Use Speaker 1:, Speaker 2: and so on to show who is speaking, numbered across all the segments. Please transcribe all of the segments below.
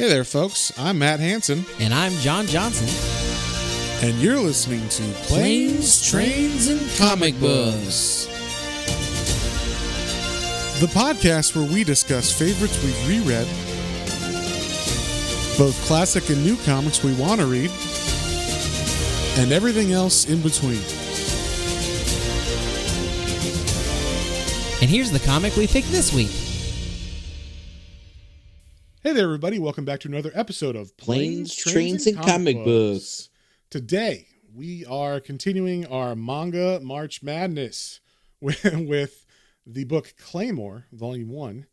Speaker 1: Hey there, folks. I'm Matt Hansen,
Speaker 2: And I'm John Johnson.
Speaker 1: and you're listening to Planes, Trains, and Comic Books, the podcast where we discuss favorites we've reread, both classic and new comics we want to read, and everything else in between.
Speaker 2: And here's the comic we picked this week.
Speaker 1: Hey there, everybody. Welcome back to another episode of
Speaker 3: Planes, Trains, and Comic Books.
Speaker 1: Today, we are continuing our manga March Madness with the book Claymore, Volume 1,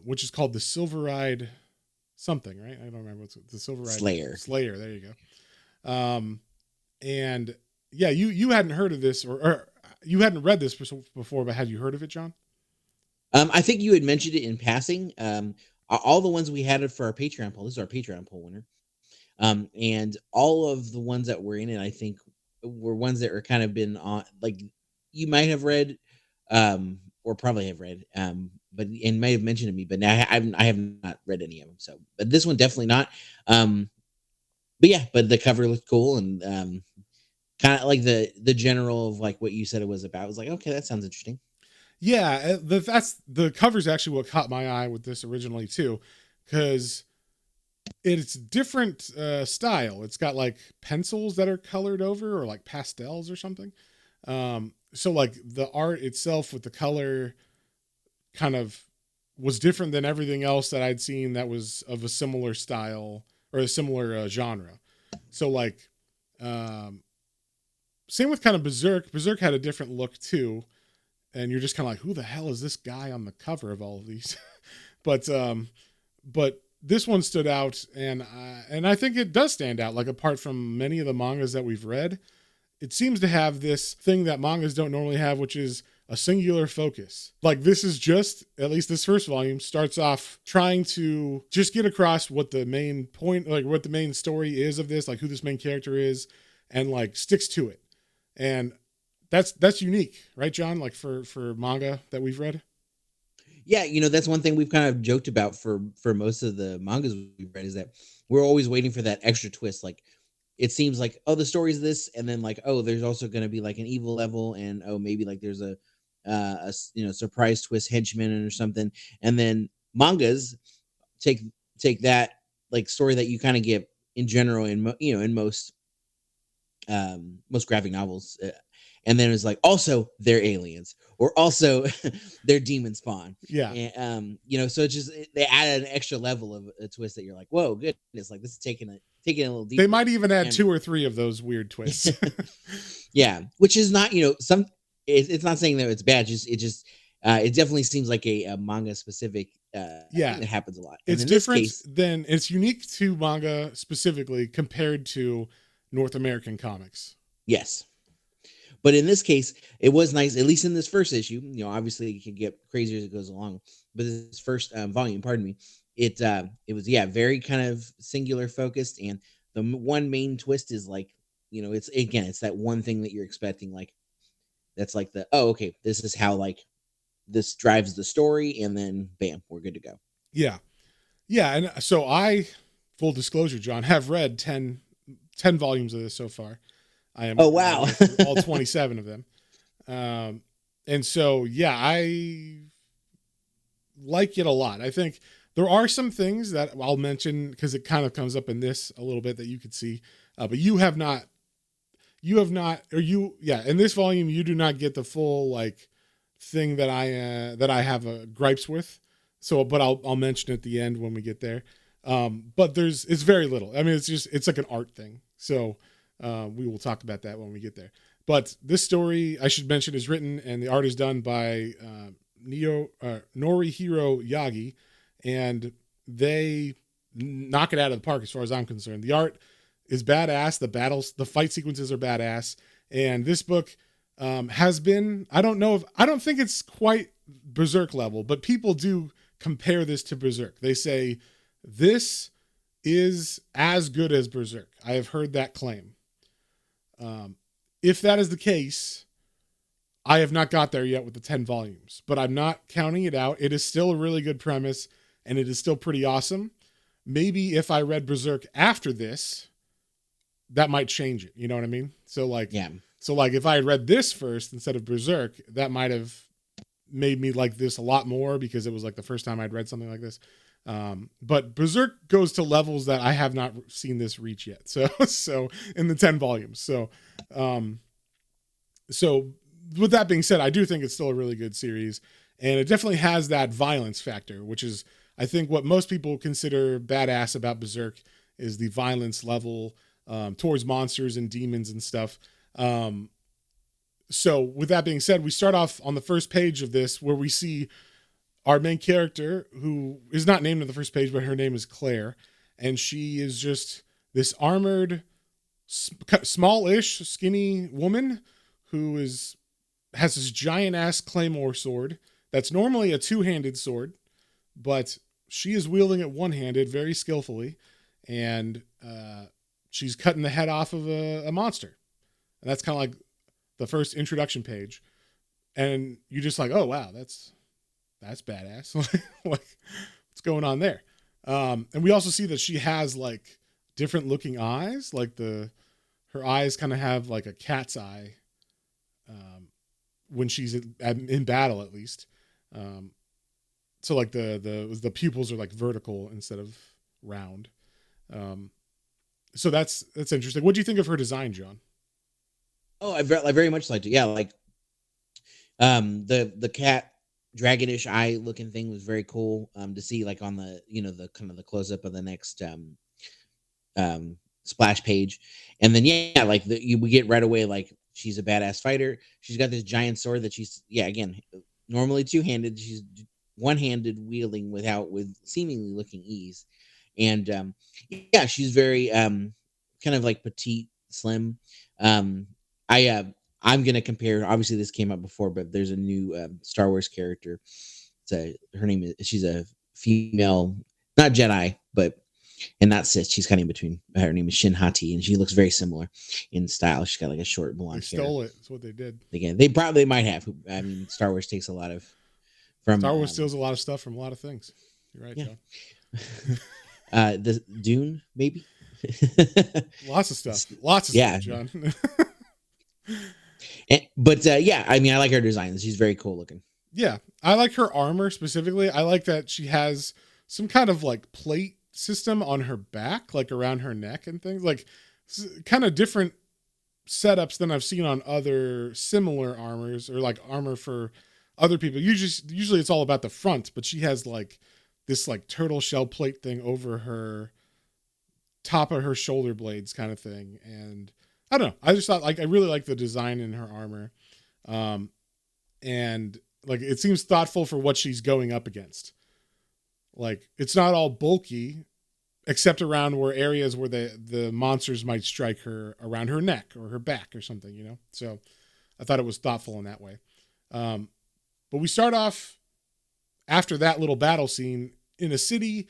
Speaker 1: which is called The Silver Ride something, right? I don't remember what's the Silver Ride. Slayer, there you go. And yeah, you hadn't heard of this, or you hadn't read this before, but had you heard of it, John?
Speaker 3: I think you had mentioned it in passing. All the ones we had for our Patreon poll. This is our Patreon poll winner. And all of the ones that were in it, I think, were ones that were kind of been on, like you might have read, or probably have read, but and may have mentioned to me. But now I have not read any of them. So, but this one definitely not. But yeah, but the cover looked cool, and kind of like the general of like what you said it was about. I was like, okay, that sounds interesting.
Speaker 1: Yeah, that's the cover's actually what caught my eye with this originally too, because it's different style. It's got like pencils that are colored over, or like pastels or something. So like the art itself with the color kind of was different than everything else that I'd seen that was of a similar style or a similar genre. So like, same with kind of Berserk. Berserk had a different look too. And you're just kind of like, who the hell is this guy on the cover of all of these? but this one stood out, and I think it does stand out. Like, apart from many of the mangas that we've read, it seems to have this thing that mangas don't normally have, which is a singular focus. Like, this is just, at least this first volume, starts off trying to just get across what the main point, like what the main story is of this, like who this main character is, and like sticks to it. And that's unique, right, John? Like for manga that we've read.
Speaker 3: Yeah, that's one thing we've kind of joked about for most of the mangas we've read, is that we're always waiting for that extra twist. Like, it seems like, oh, the story's this, and then like, oh, there's also going to be like an evil level, and oh, maybe like there's a surprise twist henchman or something. And then mangas take that like story that you kind of get in general in most graphic novels. And then it's like, also they're aliens, or also they're demon spawn.
Speaker 1: Yeah.
Speaker 3: And, so it's just, they added an extra level of a twist that you're like, whoa, goodness. Like, this is taking it a little deeper.
Speaker 1: They might even add 2 or 3 of those weird twists.
Speaker 3: Yeah. Which is not, it's not saying that it's bad. It definitely seems like a manga specific.
Speaker 1: Yeah.
Speaker 3: It happens a lot.
Speaker 1: It's different than, it's unique to manga specifically compared to North American comics.
Speaker 3: Yes. But in this case, it was nice, at least in this first issue. Obviously it can get crazier as it goes along. But this first volume, it was, very kind of singular focused. And the one main twist is like, it's that one thing that you're expecting. Like, that's like okay, this is how like this drives the story. And then bam, we're good to go.
Speaker 1: Yeah. Yeah. And so full disclosure, John, have read 10 volumes of this so far. I am.
Speaker 3: Oh, wow.
Speaker 1: All 27 of them. And so, yeah, I like it a lot. I think there are some things that I'll mention because it kind of comes up in this a little bit that you could see, but in this volume, you do not get the full like thing that I have gripes with. So, but I'll mention at the end when we get there. But it's very little. I mean, it's like an art thing. So, we will talk about that when we get there. But this story, I should mention, is written and the art is done by Norihiro Yagi, and they knock it out of the park as far as I'm concerned. The art is badass. The fight sequences are badass. And this book has been, I don't think it's quite Berserk level, but people do compare this to Berserk. They say this is as good as Berserk. I have heard that claim. If that is the case, I have not got there yet with the 10 volumes, but I'm not counting it out. It is still a really good premise, and it is still pretty awesome. maybe if I read Berserk after this, that might change it. You know what I mean? So like,
Speaker 3: Yeah.
Speaker 1: so like if I had read this first instead of Berserk, that might have made me like this a lot more because it was like the first time I'd read something like this. But Berserk goes to levels that I have not seen this reach yet. So, so in the 10 volumes. So with that being said, I do think it's still a really good series, and it definitely has that violence factor, which is, I think, what most people consider badass about Berserk is the violence level towards monsters and demons and stuff. So with that being said, we start off on the first page of this where we see our main character, who is not named on the first page, but her name is Claire, and she is just this armored, small-ish, skinny woman who has this giant ass Claymore sword that's normally a two-handed sword, but she is wielding it one-handed very skillfully, and she's cutting the head off of a monster. And that's kind of like the first introduction page. And you're just like, oh wow, that's badass. Like, what's going on there? And we also see that she has like different looking eyes, like her eyes kind of have like a cat's eye when she's in battle, at least. So like the pupils are like vertical instead of round. So that's interesting. What do you think of her design, John?
Speaker 3: Oh, I very much liked it. Yeah, like the cat dragonish eye looking thing was very cool to see, like on the the kind of the close up of the next splash page. And then yeah, like we get right away like she's a badass fighter. She's got this giant sword that she's again normally two-handed. She's one-handed wielding with seemingly looking ease. And yeah, she's very kind of like petite, slim. I'm gonna compare. Obviously, this came out before, but there's a new Star Wars character. Her name is. She's a female, not Jedi, but and not Sith. She's kind of in between. Her name is Shin Hati, and she looks very similar in style. She's got like a short blonde hair.
Speaker 1: They stole it. That's what they did.
Speaker 3: Again, they probably might have. I mean, Star Wars takes a lot of from.
Speaker 1: Star Wars steals a lot of stuff from a lot of things. You're right,
Speaker 3: John. The Dune, maybe.
Speaker 1: Lots of stuff. Lots of stuff, John.
Speaker 3: But yeah, I mean, I like her design. She's very cool looking.
Speaker 1: Yeah, I like her armor specifically. I like that she has some kind of like plate system on her back, like around her neck and things, like kind of different setups than I've seen on other similar armors or like armor for other people. Usually it's all about the front, but she has like this like turtle shell plate thing over her top of her shoulder blades kind of thing. And I don't know. I just thought like I really like the design in her armor. And like it seems thoughtful for what she's going up against. Like it's not all bulky, except around where areas where the monsters might strike her around her neck or her back or something, So I thought it was thoughtful in that way. But we start off after that little battle scene in a city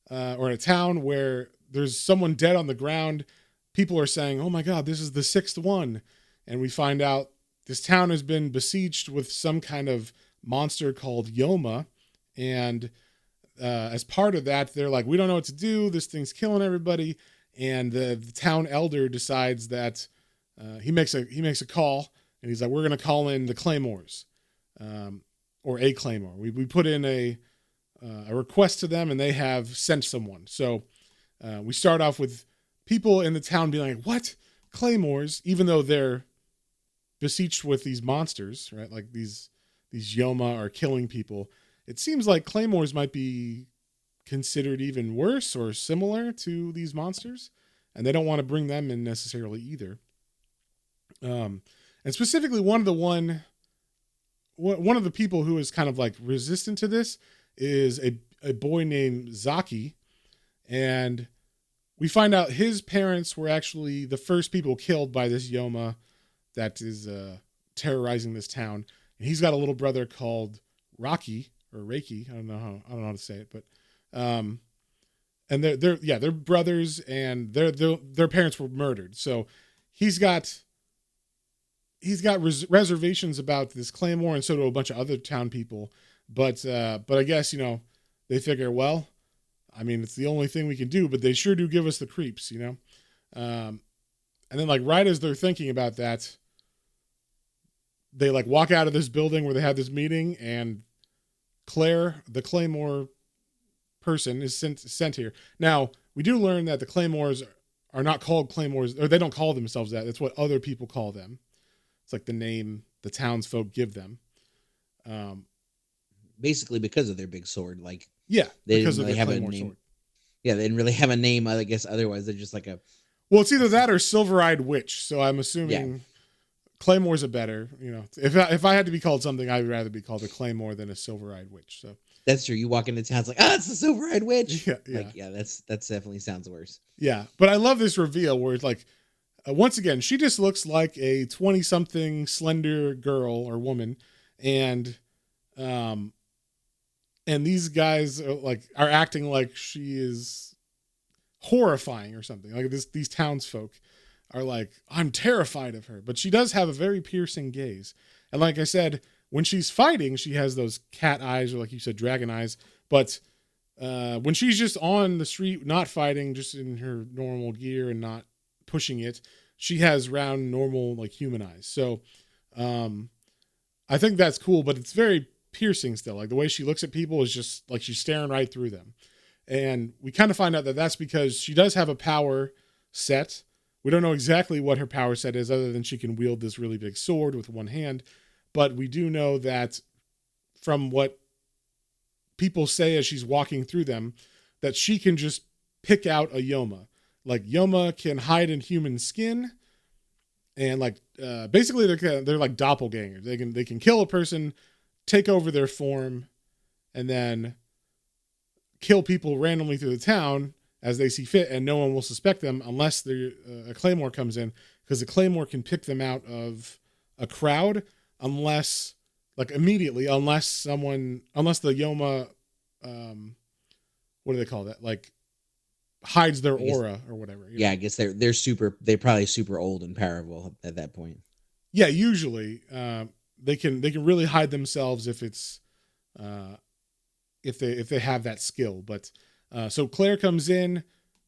Speaker 1: or in a town where there's someone dead on the ground. People are saying, oh my God, this is the sixth one. And we find out this town has been besieged with some kind of monster called Yoma. And as part of that, they're like, we don't know what to do. This thing's killing everybody. And the town elder decides that he makes a call, and he's like, we're going to call in the Claymores, or a Claymore. We put in a request to them, and they have sent someone. So we start off with people in the town being like, what? Claymores? Even though they're besieged with these monsters, right? Like these Yoma are killing people. It seems like Claymores might be considered even worse or similar to these monsters, and they don't want to bring them in necessarily either. And specifically, one of the people who is kind of like resistant to this is a boy named Zaki, and we find out his parents were actually the first people killed by this Yoma that is terrorizing this town. And he's got a little brother called Rocky or Reiki. I don't know how to say it, but and they're brothers, and their parents were murdered. So he's got reservations about this Claymore, and so do a bunch of other town people. But I guess they figure, well, I mean, it's the only thing we can do, but they sure do give us the creeps, you know? And then like right as they're thinking about that, they like walk out of this building where they have this meeting, and Claire, the Claymore person, is sent here. Now, we do learn that the Claymores are not called Claymores, or they don't call themselves that. It's what other people call them. It's like the name the townsfolk give them.
Speaker 3: Basically, because of their big sword, like
Speaker 1: Yeah,
Speaker 3: they
Speaker 1: because
Speaker 3: didn't
Speaker 1: of
Speaker 3: really
Speaker 1: their
Speaker 3: have a
Speaker 1: Claymore
Speaker 3: name.
Speaker 1: sword.
Speaker 3: Yeah, they didn't really have a name. I guess otherwise they're just like a
Speaker 1: Well, it's either that or Silver-Eyed Witch. So I'm assuming
Speaker 3: Yeah.
Speaker 1: Claymore's a better, you know. If I had to be called something, I would rather be called a Claymore than a Silver-Eyed Witch. So
Speaker 3: That's true. You walk into town, it's like, it's the Silver-Eyed Witch.
Speaker 1: yeah,
Speaker 3: Like, that's definitely sounds worse.
Speaker 1: yeah. But I love this reveal where it's like, once again, she just looks like a 20-something slender girl or woman, and these guys are acting like she is horrifying or something. Like these townsfolk are like, I'm terrified of her, but she does have a very piercing gaze. And like I said, when she's fighting, she has those cat eyes, or like you said, dragon eyes. But when she's just on the street, not fighting, just in her normal gear and not pushing it, she has round, normal, like human eyes. So I think that's cool, but it's very piercing still. Like the way she looks at people is just like she's staring right through them. And we kind of find out that that's because she does have a power set. We don't know exactly what her power set is, other than she can wield this really big sword with one hand. But we do know that from what people say as she's walking through them, that she can just pick out a Yoma. Like Yoma can hide in human skin, and like basically they're like doppelgangers. They can kill a person, take over their form, and then kill people randomly through the town as they see fit, and no one will suspect them unless a Claymore comes in, because the Claymore can pick them out of a crowd unless immediately, unless the Yoma, what do they call that? Like hides their aura or whatever.
Speaker 3: Yeah, I guess they're probably super old and powerful at that point.
Speaker 1: Yeah, usually they can really hide themselves if it's if they have that skill. But so Claire comes in,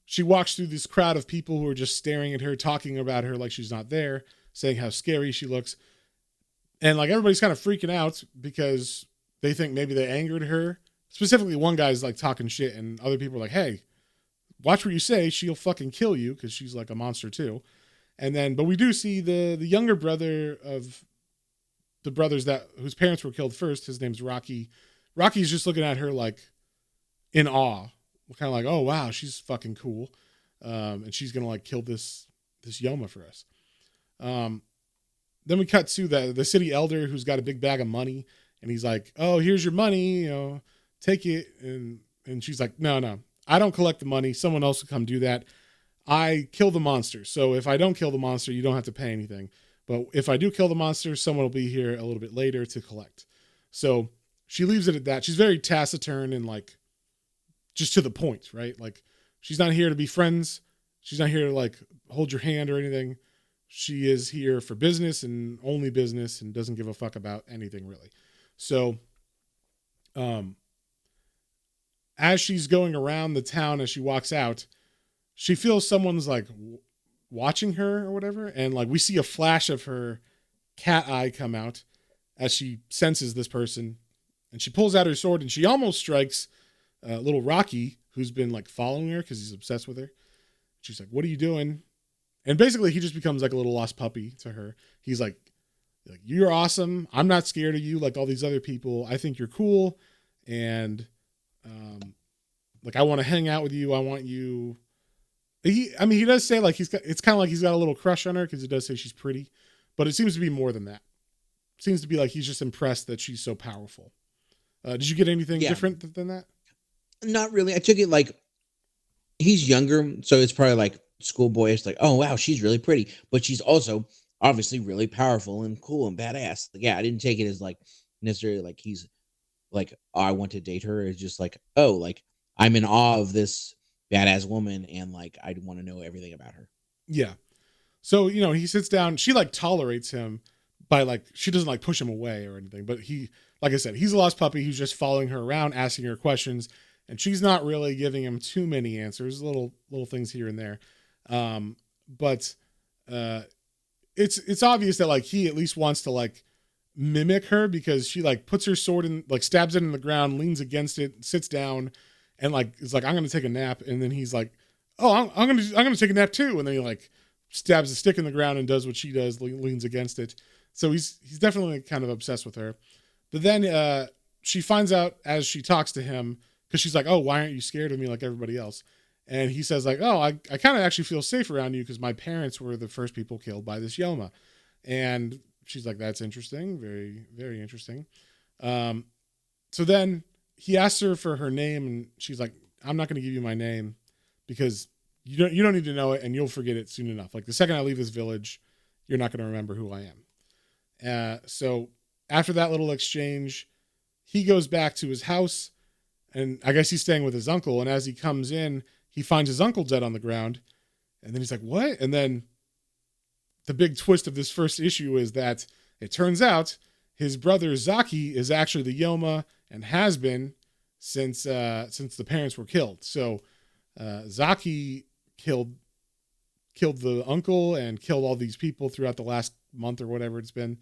Speaker 1: she walks through this crowd of people who are just staring at her, talking about her like she's not there, saying how scary she looks. And like everybody's kind of freaking out because they think maybe they angered her. Specifically, one guy's like talking shit, and other people are like, hey, watch what you say, she'll fucking kill you, because she's like a monster too. And then, but we do see the younger brother of the brothers whose parents were killed first. His name's Rocky. Rocky's just looking at her like in awe, kind of like, oh wow, she's fucking cool, and she's gonna like kill this Yoma for us. Then we cut to the city elder, who's got a big bag of money, and he's like, oh, here's your money, you know, take it. And she's like, no, I don't collect the money. Someone else will come do that. I kill the monster. So if I don't kill the monster, you don't have to pay anything. But if I do kill the monster, someone will be here a little bit later to collect. So she leaves it at that. She's very taciturn and like just to the point, right? Like she's not here to be friends. She's not here to like hold your hand or anything. She is here for business and only business, and doesn't give a fuck about anything really. So, as she's going around the town, as she walks out, she feels someone's like watching her or whatever. And like we see a flash of her cat eye come out as she senses this person, and she pulls out her sword, and she almost strikes little Rocky, who's been like following her because he's obsessed with her. She's like, what are you doing? And basically he just becomes like a little lost puppy to her. He's like, you're awesome. I'm not scared of you like all these other people. I think you're cool. And like, I want to hang out with you. I want you. He does say like it's kind of like he's got a little crush on her, because he does say she's pretty, but it seems to be more than that. It seems to be like he's just impressed that she's so powerful. Did you get anything different than that?
Speaker 3: Not really. I took it like he's younger, so it's probably like schoolboyish, like, oh wow, she's really pretty, but she's also obviously really powerful and cool and badass. Like, yeah, I didn't take it as like necessarily like he's like, oh, I want to date her. It's just like, oh, like I'm in awe of this badass woman, and like I want to know everything about her.
Speaker 1: Yeah. So, you know, he sits down. She like tolerates him by like, she doesn't like push him away or anything, but he, like I said, he's a lost puppy. He's just following her around, asking her questions. and she's not really giving him too many answers, little things here and there. But it's obvious that like he at least wants to like mimic her, because she like puts her sword in, like stabs it in the ground, leans against it, sits down, and like is like, I'm gonna take a nap. And then he's like, oh, I'm gonna take a nap too. And then he like stabs a stick in the ground and does what she does, leans against it. So he's definitely kind of obsessed with her. But then she finds out as she talks to him, because she's like, oh, why aren't you scared of me like everybody else? And he says like, oh, I kind of actually feel safe around you because my parents were the first people killed by this Yoma. And she's like, that's interesting. Very, very interesting. So then he asks her for her name, and she's like, I'm not going to give you my name because you don't need to know it, and you'll forget it soon enough. Like the second I leave this village, you're not going to remember who I am. So after that little exchange, he goes back to his house, and I guess he's staying with his uncle. And as he comes in, he finds his uncle dead on the ground. And then he's like, what? And then the big twist of this first issue is that it turns out his brother Zaki is actually the Yoma, and has been since the parents were killed. So Zaki killed the uncle and killed all these people throughout the last month or whatever it's been,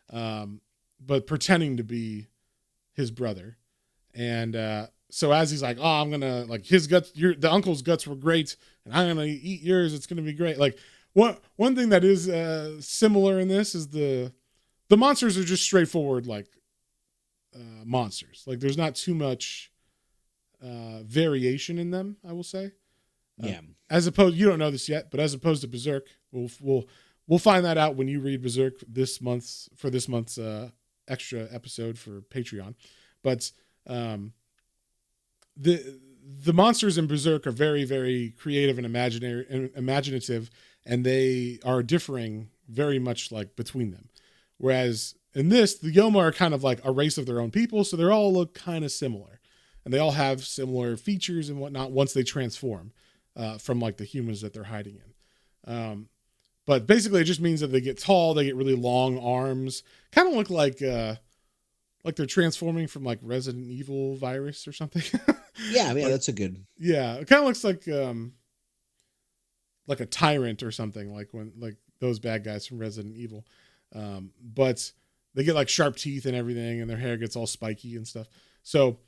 Speaker 1: but pretending to be his brother. And so as he's like, oh, I'm gonna, like, his guts, the uncle's guts were great, and I'm gonna eat yours, it's gonna be great. Like one thing that is similar in this is the monsters are just straightforward, like monsters. Like there's not too much variation in them, I will say.
Speaker 3: Yeah.
Speaker 1: As opposed, you don't know this yet, but as opposed to Berserk, we'll find that out when you read Berserk this month's extra episode for Patreon. But the monsters in Berserk are very, very creative and imaginative, and they are differing very much like between them. Whereas in this, the Yoma are kind of like a race of their own people, so they all look kind of similar, and they all have similar features and whatnot once they transform from like the humans that they're hiding in. But basically, it just means that they get tall, they get really long arms, kind of look like they're transforming from like Resident Evil virus or something.
Speaker 3: Yeah, that's a good.
Speaker 1: Yeah, it kind of looks like a tyrant or something, like those bad guys from Resident Evil. But they get like sharp teeth and everything, and their hair gets all spiky and stuff. So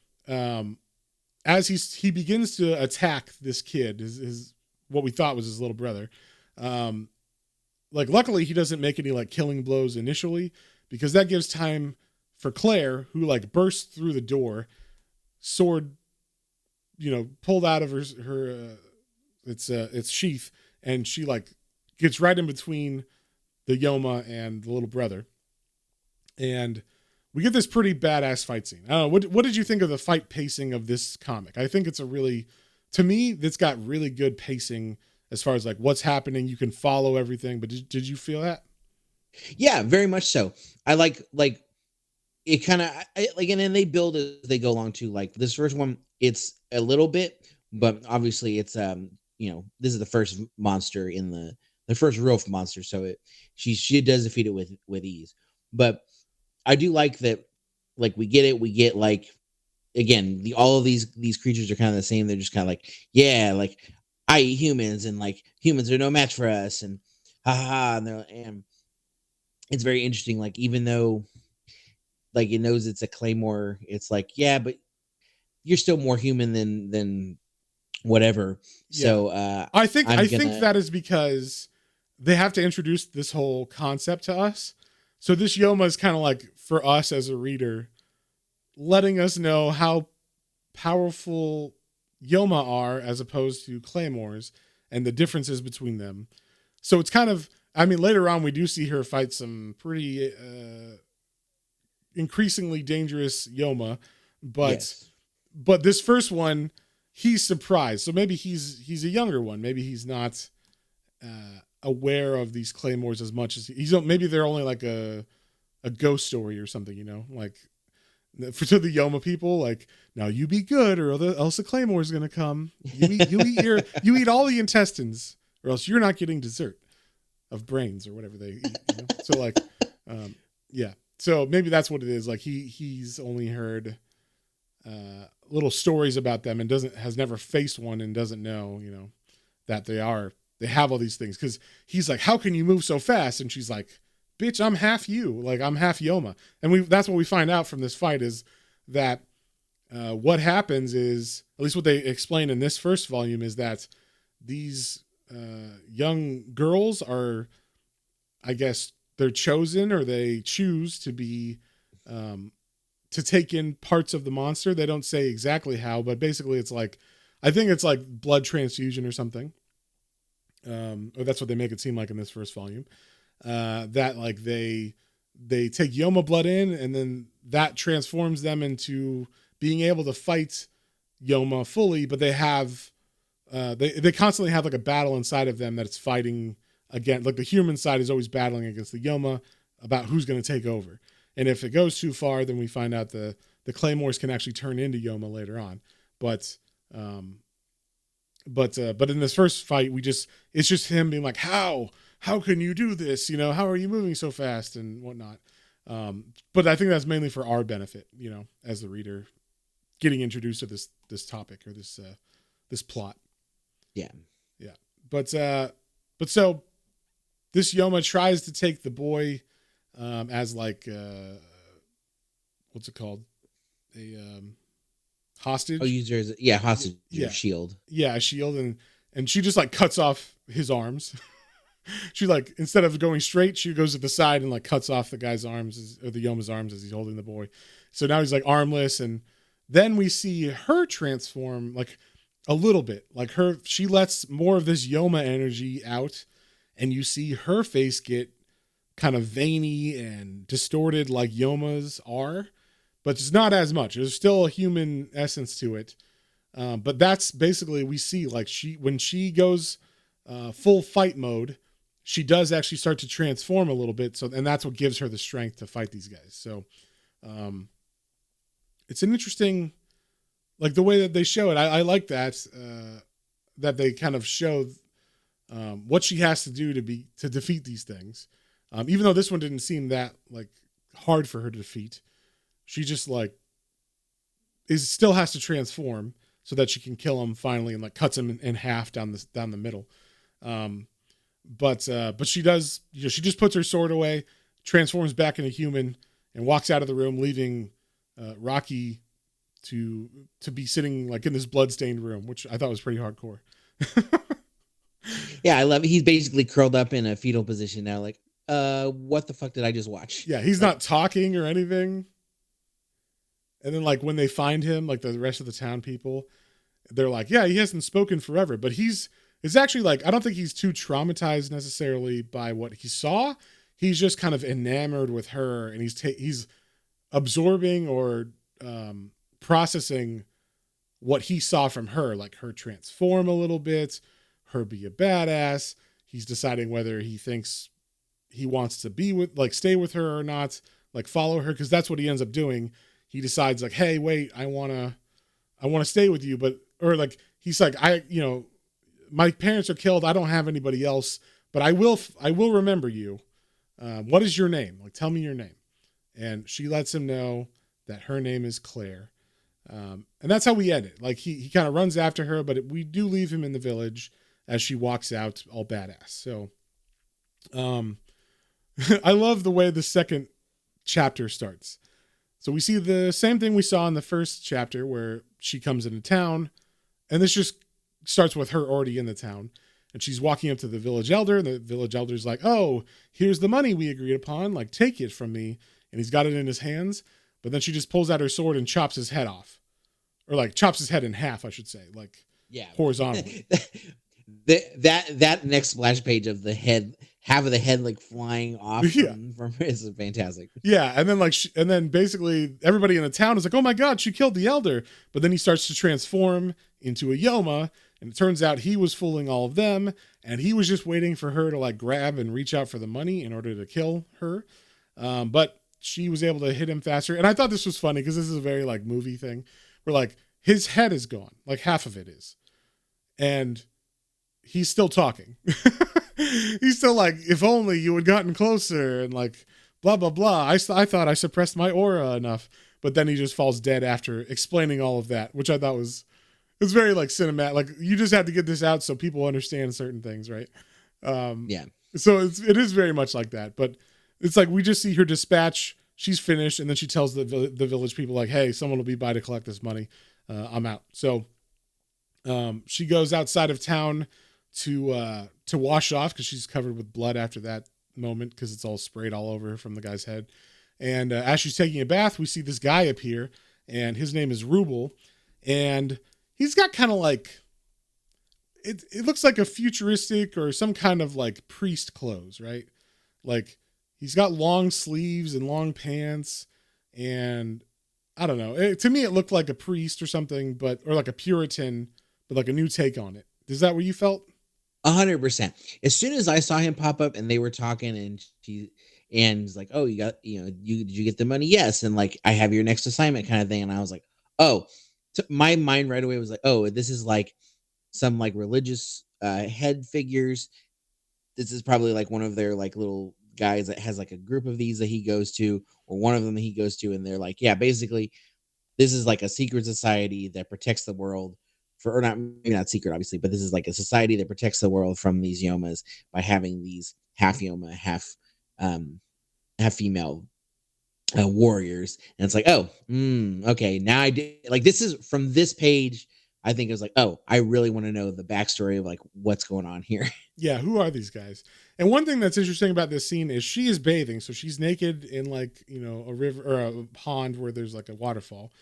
Speaker 1: as he begins to attack this kid, his what we thought was his little brother, like luckily he doesn't make any like killing blows initially, because that gives time for Claire, who like bursts through the door, sword, pulled out of her its sheath, and she like gets right in between the Yoma and the little brother, and we get this pretty badass fight scene. I don't know, what did you think of the fight pacing of this comic? I think it's to me, it's got really good pacing as far as like what's happening. You can follow everything, but did you feel that?
Speaker 3: Yeah, very much so. I like it kind of like, and then they build as they go along too. Like this first one, it's a little bit, but obviously it's this is the first monster in the first real monster, so she does defeat it with ease. But I do like that, like we get like, again, all of these creatures are kind of the same. They're just kind of like, yeah, like I eat humans, and like humans are no match for us, and haha, and it's very interesting. Like even though like it knows it's a Claymore, it's like, yeah, but you're still more human than whatever. Yeah. So
Speaker 1: I think that is because they have to introduce this whole concept to us. So this Yoma is kind of like, for us as a reader, letting us know how powerful Yoma are as opposed to Claymores, and the differences between them. So it's kind of, I mean, later on we do see her fight some pretty increasingly dangerous Yoma, but yes. But this first one, he's surprised. So maybe he's a younger one. Maybe he's not aware of these Claymores as much as maybe they're only like a ghost story or something, like to the Yoma people, like, now you be good or else the Claymore is gonna come. You eat all the intestines, or else you're not getting dessert of brains or whatever they eat. So like, yeah. So maybe that's what it is. Like he's only heard little stories about them and has never faced one and doesn't know, that they have all these things. Cause he's like, how can you move so fast? And she's like, bitch, I'm half you. Like I'm half Yoma. And that's what we find out from this fight is that, what happens is, at least what they explain in this first volume, is that these young girls are, I guess, they're chosen or they choose to be to take in parts of the monster. They don't say exactly how, but basically it's like, I think it's like blood transfusion or something. Or that's what they make it seem like in this first volume. That like they take Yoma blood in, and then that transforms them into being able to fight Yoma fully, but they have they constantly have like a battle inside of them that it's fighting again. Like the human side is always battling against the Yoma about who's going to take over. And if it goes too far, then we find out the Claymores can actually turn into Yoma later on. But in this first fight, it's just him being like, how can you do this? How are you moving so fast and whatnot? But I think that's mainly for our benefit, as the reader getting introduced to this topic or this plot.
Speaker 3: Yeah.
Speaker 1: Yeah. But so this Yoma tries to take the boy, as like, what's it called? A, hostage.
Speaker 3: Oh, use her as hostage.
Speaker 1: Yeah.
Speaker 3: Shield.
Speaker 1: Yeah. A shield. And she just like cuts off his arms. She like, instead of going straight, she goes to the side and like cuts off the guy's arms or the Yoma's arms as he's holding the boy. So now he's like armless. And then we see her transform like a little bit, like she lets more of this Yoma energy out, and you see her face get kind of veiny and distorted like Yoma's are, but it's not as much. There's still a human essence to it. But that's basically, we see like when she goes full fight mode, she does actually start to transform a little bit. And that's what gives her the strength to fight these guys. So it's an interesting, like the way that they show it. I like that, that they kind of show what she has to do to defeat these things. Even though this one didn't seem that like hard for her to defeat, she just like still has to transform so that she can kill him finally, and like cuts him in half down the middle. But she does, she just puts her sword away, transforms back into human, and walks out of the room, leaving Rocky to be sitting like in this bloodstained room, which I thought was pretty hardcore.
Speaker 3: Yeah, I love it. He's basically curled up in a fetal position now, like, what the fuck did I just watch?
Speaker 1: Yeah, he's not talking or anything. And then like when they find him, like the rest of the town people, they're like, yeah, he hasn't spoken forever, but it's actually like, I don't think he's too traumatized necessarily by what he saw. He's just kind of enamored with her, and he's absorbing or processing what he saw from her, like her transform a little bit, her be a badass. He's deciding whether he thinks he wants to stay with her or not, like follow her. Cause that's what he ends up doing. He decides like, hey, wait, I want to stay with you. Or like, he's like, my parents are killed. I don't have anybody else, but I will remember you. What is your name? Like, tell me your name. And she lets him know that her name is Claire. And that's how we end it. Like he kind of runs after her, but we do leave him in the village as she walks out all badass. So, I love the way the second chapter starts. So we see the same thing we saw in the first chapter where she comes into town, and this just starts with her already in the town, and she's walking up to the village elder, and the village elder's like, oh, here's the money we agreed upon. Like, take it from me. And he's got it in his hands, but then she just pulls out her sword and chops his head off, or like chops his head in half, I should say, like horizontally.
Speaker 3: that next splash page of the head, half of the head like flying off from is fantastic.
Speaker 1: Yeah, and then and then basically everybody in the town is like, "Oh my god, she killed the elder!" But then he starts to transform into a Yoma, and it turns out he was fooling all of them, and he was just waiting for her to like grab and reach out for the money in order to kill her. But she was able to hit him faster, and I thought this was funny because this is a very like movie thing, where like his head is gone, like half of it is, and he's still talking. He's still like, if only you had gotten closer, and like blah blah blah. I thought I suppressed my aura enough, but then he just falls dead after explaining all of that, which I thought it's very like cinematic. Like you just have to get this out so people understand certain things, right?
Speaker 3: Yeah.
Speaker 1: So it is very much like that, but it's like we just see her dispatch. She's finished, and then she tells the village people like, "Hey, someone will be by to collect this money. I'm out." So she goes outside of town to wash off because she's covered with blood after that moment because it's all sprayed all over her from the guy's head. And as she's taking a bath, we see this guy appear, and his name is Rubel, and he's got kind of like it looks like a futuristic or some kind of like priest clothes, right? Like he's got long sleeves and long pants, and I don't know. To me, it looked like a priest or something, or like a Puritan, but like a new take on it. Is that what you felt?
Speaker 3: 100%. As soon as I saw him pop up and they were talking, and he's like, "Oh, did you get the money?" Yes, and like, "I have your next assignment," kind of thing, and I was like, "Oh," so my mind right away was like, "Oh, this is like some like religious head figures. This is probably like one of their like little guys that has like a group of these that he goes to, or one of them that he goes to, and they're like, yeah, basically, this is like a secret society that protects the world or not, maybe not secret, obviously, but this is like a society that protects the world from these Yomas by having these half Yoma, half female warriors." And it's like, oh, okay, now I did like this is from this page. I think it was like, oh, I really want to know the backstory of like what's going on here.
Speaker 1: Yeah, who are these guys? And one thing that's interesting about this scene is she is bathing, so she's naked in like a river or a pond where there's like a waterfall,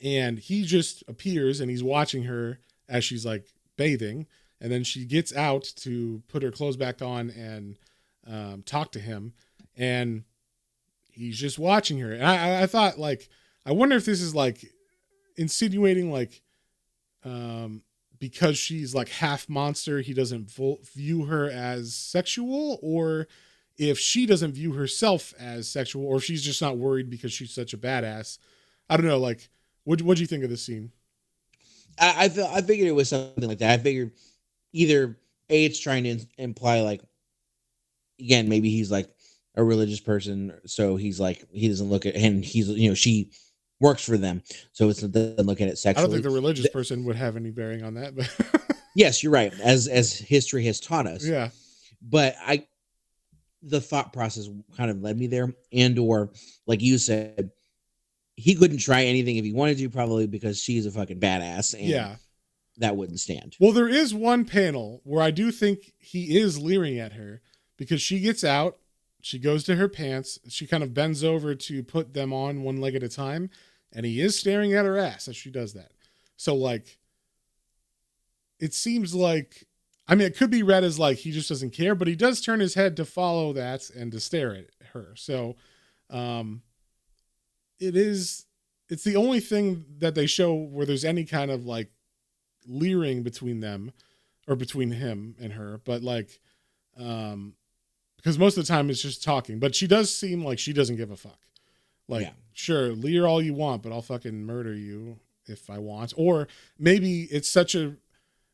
Speaker 1: and he just appears and he's watching her as she's like bathing, and then she gets out to put her clothes back on and talk to him, and he's just watching her. And I thought like, I wonder if this is like insinuating like because she's like half monster, he doesn't view her as sexual, or if she doesn't view herself as sexual, or if she's just not worried because she's such a badass. I don't know. Like, what do you think of this scene?
Speaker 3: I figured it was something like that. I figured either it's trying to imply like, again, maybe he's like a religious person, so he's like he doesn't look at, and he's she works for them, so it doesn't look at it
Speaker 1: I
Speaker 3: sexually.
Speaker 1: don't think the religious person would have any bearing on that, but
Speaker 3: Yes, you're right, as history has taught us.
Speaker 1: yeah,
Speaker 3: But the thought process kind of led me there, and or like you said, he couldn't try anything if he wanted to, probably because she's a fucking badass, and
Speaker 1: yeah,
Speaker 3: that wouldn't stand.
Speaker 1: well, there is one panel where I do think he is leering at her because she gets out, she goes to her pants, she kind of bends over to put them on one leg at a time, and he is staring at her ass as she does that. So like, it seems like, I mean, it could be read as like he just doesn't care, but he does turn his head to follow that and to stare at her. So it's the only thing that they show where there's any kind of like leering between them or between him and her, but like because most of the time it's just talking, but she does seem like she doesn't give a fuck. Like, yeah, sure, leer all you want, but I'll fucking murder you if I want. Or maybe it's such a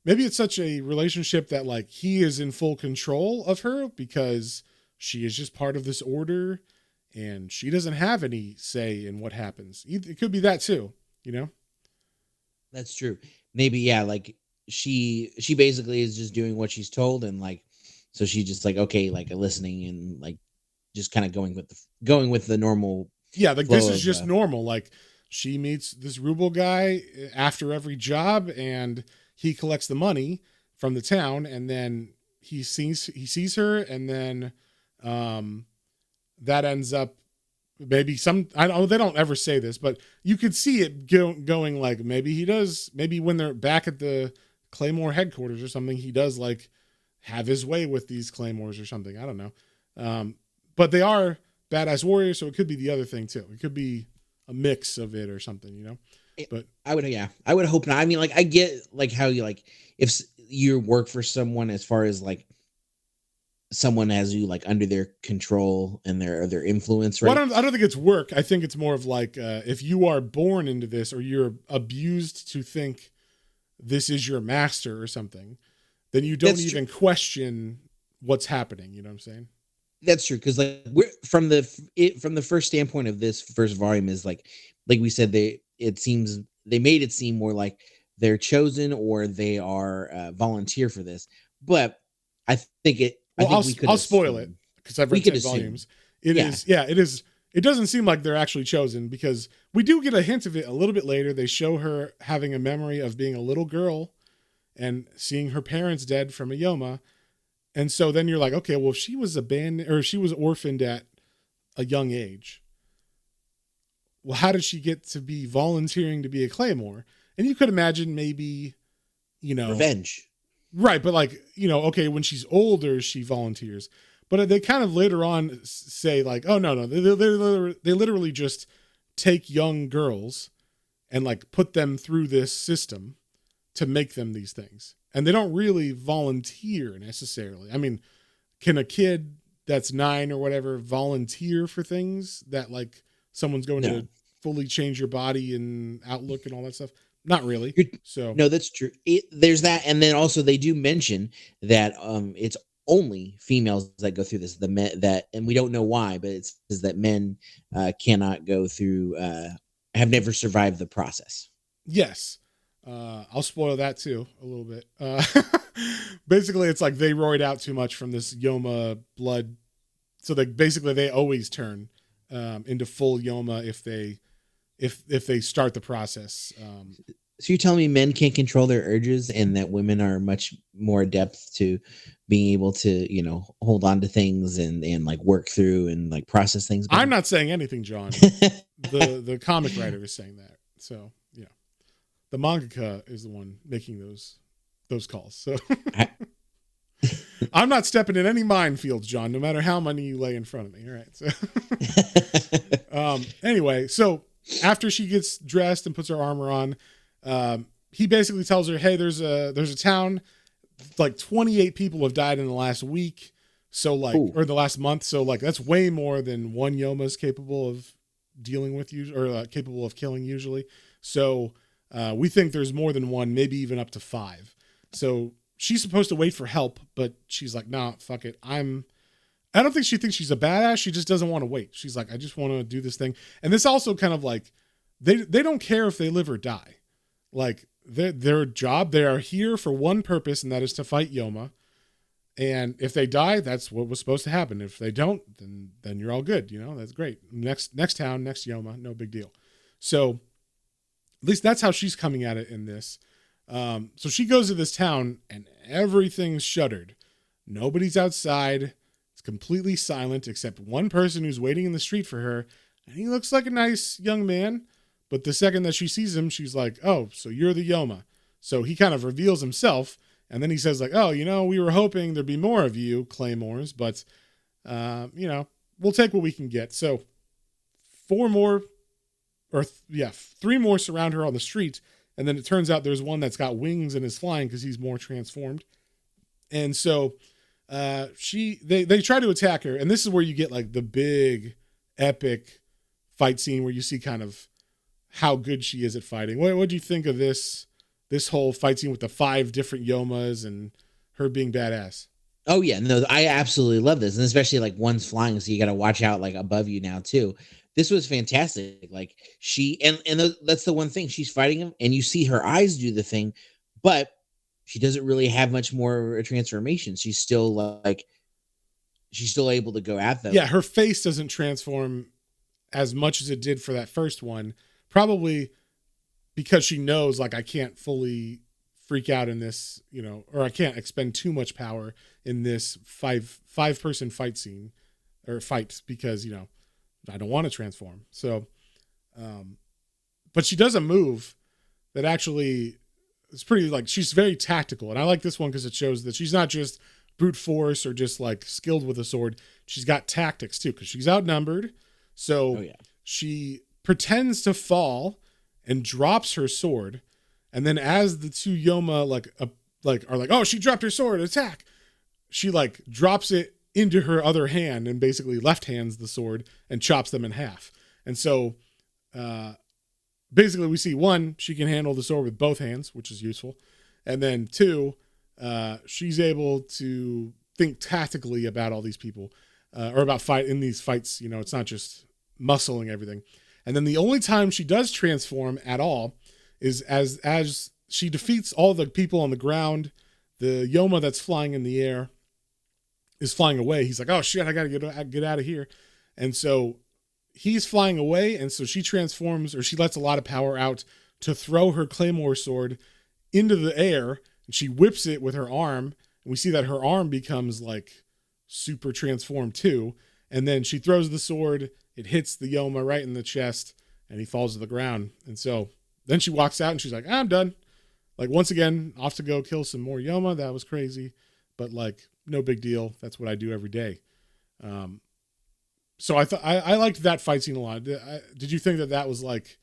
Speaker 1: relationship that like he is in full control of her because she is just part of this order and she doesn't have any say in what happens. It could be that too,
Speaker 3: That's true. Maybe, yeah, like she basically is just doing what she's told, and like, so she's just like, okay, like listening and like just kind of going with the normal.
Speaker 1: Yeah, like this is just normal. Like she meets this Rubel guy after every job, and he collects the money from the town, and then he sees her, and then that ends up maybe I don't. They don't ever say this, but you could see it going like maybe he does. Maybe when they're back at the Claymore headquarters or something, he does like have his way with these Claymores or something. I don't know. But they are badass warriors, so it could be the other thing too. It could be a mix of it or something, But
Speaker 3: I would hope not. I mean, like, I get like how you like if you work for someone, as far as like someone has you like under their control and their influence, right?
Speaker 1: Well, I don't think it's work. I think it's more of like if you are born into this or you're abused to think this is your master or something, then you don't even question what's happening. You know what I'm saying?
Speaker 3: That's true, because like we're from the first standpoint of this first volume is like like we said, they made it seem more like they're chosen or they are volunteer for this. But I
Speaker 1: Well,
Speaker 3: think we could
Speaker 1: I'll spoil it
Speaker 3: assume.
Speaker 1: because I've
Speaker 3: We
Speaker 1: read
Speaker 3: could
Speaker 1: 10
Speaker 3: assume.
Speaker 1: volumes. It
Speaker 3: Yeah.
Speaker 1: is, yeah, it is. It doesn't seem like they're actually chosen because we do get a hint of it a little bit later. They show her having a memory of being a little girl and seeing her parents dead from a Yoma. And so then you're like, okay, well, if she was abandoned or she was orphaned at a young age, well, how did she get to be volunteering to be a Claymore? And you could imagine maybe, you know,
Speaker 3: Revenge.
Speaker 1: right, but like, okay, when she's older, she volunteers. But they kind of later on say like, oh no, they literally just take young girls and like put them through this system to make them these things. And they don't really volunteer necessarily. I mean, can a kid that's 9 or whatever volunteer for things that like someone's going
Speaker 3: No.
Speaker 1: to fully change your body and outlook and all that stuff? Not really.
Speaker 3: You're-
Speaker 1: So
Speaker 3: no, that's true. There's that, and then also they do mention that it's only females that go through this. The men that, and we don't know why, but it says that men cannot go through, have never survived the process.
Speaker 1: yes, I'll spoil that too a little bit. Basically, it's like they roid out too much from this Yoma blood, so they always turn into full Yoma if they start the process.
Speaker 3: So you're telling me men can't control their urges, and that women are much more adept to being able to, hold on to things and like work through and like process things better?
Speaker 1: I'm not saying anything, John. The comic writer is saying that. So the mangaka is the one making those calls. So I'm not stepping in any minefields, John, no matter how many you lay in front of me. All right. So anyway, so after she gets dressed and puts her armor on, he basically tells her, hey, there's a town, like 28 people have died in the last week. So like,
Speaker 3: Ooh.
Speaker 1: or the last month. So like, that's way more than one Yoma is capable of dealing with you or capable of killing usually. So we think there's more than one, maybe even up to 5. So she's supposed to wait for help, but she's like, nah, fuck it. I don't think she thinks she's a badass. She just doesn't want to wait. She's like, I just want to do this thing. And this also kind of like, they don't care if they live or die. Like their job, they are here for one purpose, and that is to fight Yoma. And if they die, that's what was supposed to happen. If they don't, then you're all good. That's great. Next town, next Yoma, no big deal. So at least that's how she's coming at it in this. So she goes to this town and everything's shuttered. Nobody's outside. It's completely silent except one person who's waiting in the street for her. And he looks like a nice young man. But the second that she sees him, she's like, oh, so you're the Yoma. So he kind of reveals himself. And then he says like, oh, we were hoping there'd be more of you, Claymores, but, we'll take what we can get. So 3 more surround her on the street. And then it turns out there's one that's got wings and is flying because he's more transformed. And so they try to attack her. And this is where you get like the big epic fight scene where you see kind of how good she is at fighting. What do you think of this whole fight scene with the 5 different Yomas and her being badass?
Speaker 3: Oh yeah, no, I absolutely love this, and especially like one's flying, so you got to watch out like above you now too. This was fantastic. Like that's the one thing, she's fighting him, and you see her eyes do the thing, but she doesn't really have much more a transformation. She's still able to go at them.
Speaker 1: Yeah, her face doesn't transform as much as it did for that first one, probably because she knows like I can't fully freak out in this, or I can't expend too much power in this five person fight scene or fight because, I don't want to transform. So, but she does a move that actually is pretty like, she's very tactical. And I like this one because it shows that she's not just brute force or just like skilled with a sword. She's got tactics too, because she's outnumbered. So she pretends to fall and drops her sword. And then as the 2 Yoma are like, oh, she dropped her sword, attack. She like drops it into her other hand and basically left hands the sword and chops them in half. And so basically we see 1, she can handle the sword with both hands, which is useful. And then 2, she's able to think tactically about all these people or about fight in these fights. It's not just muscling everything. And then the only time she does transform at all is as she defeats all the people on the ground. The Yoma that's flying in the air is flying away. He's like, oh shit, I gotta get out of here. And so he's flying away, and so she transforms, or she lets a lot of power out to throw her Claymore sword into the air, and she whips it with her arm, and we see that her arm becomes like super transformed too. And then she throws the sword, it hits the Yoma right in the chest, and he falls to the ground. And so then she walks out and she's like, I'm done. Like, once again, off to go kill some more Yoma. That was crazy, but like, no big deal. That's what I do every day. So I thought I liked that fight scene a lot. Did you think that was like,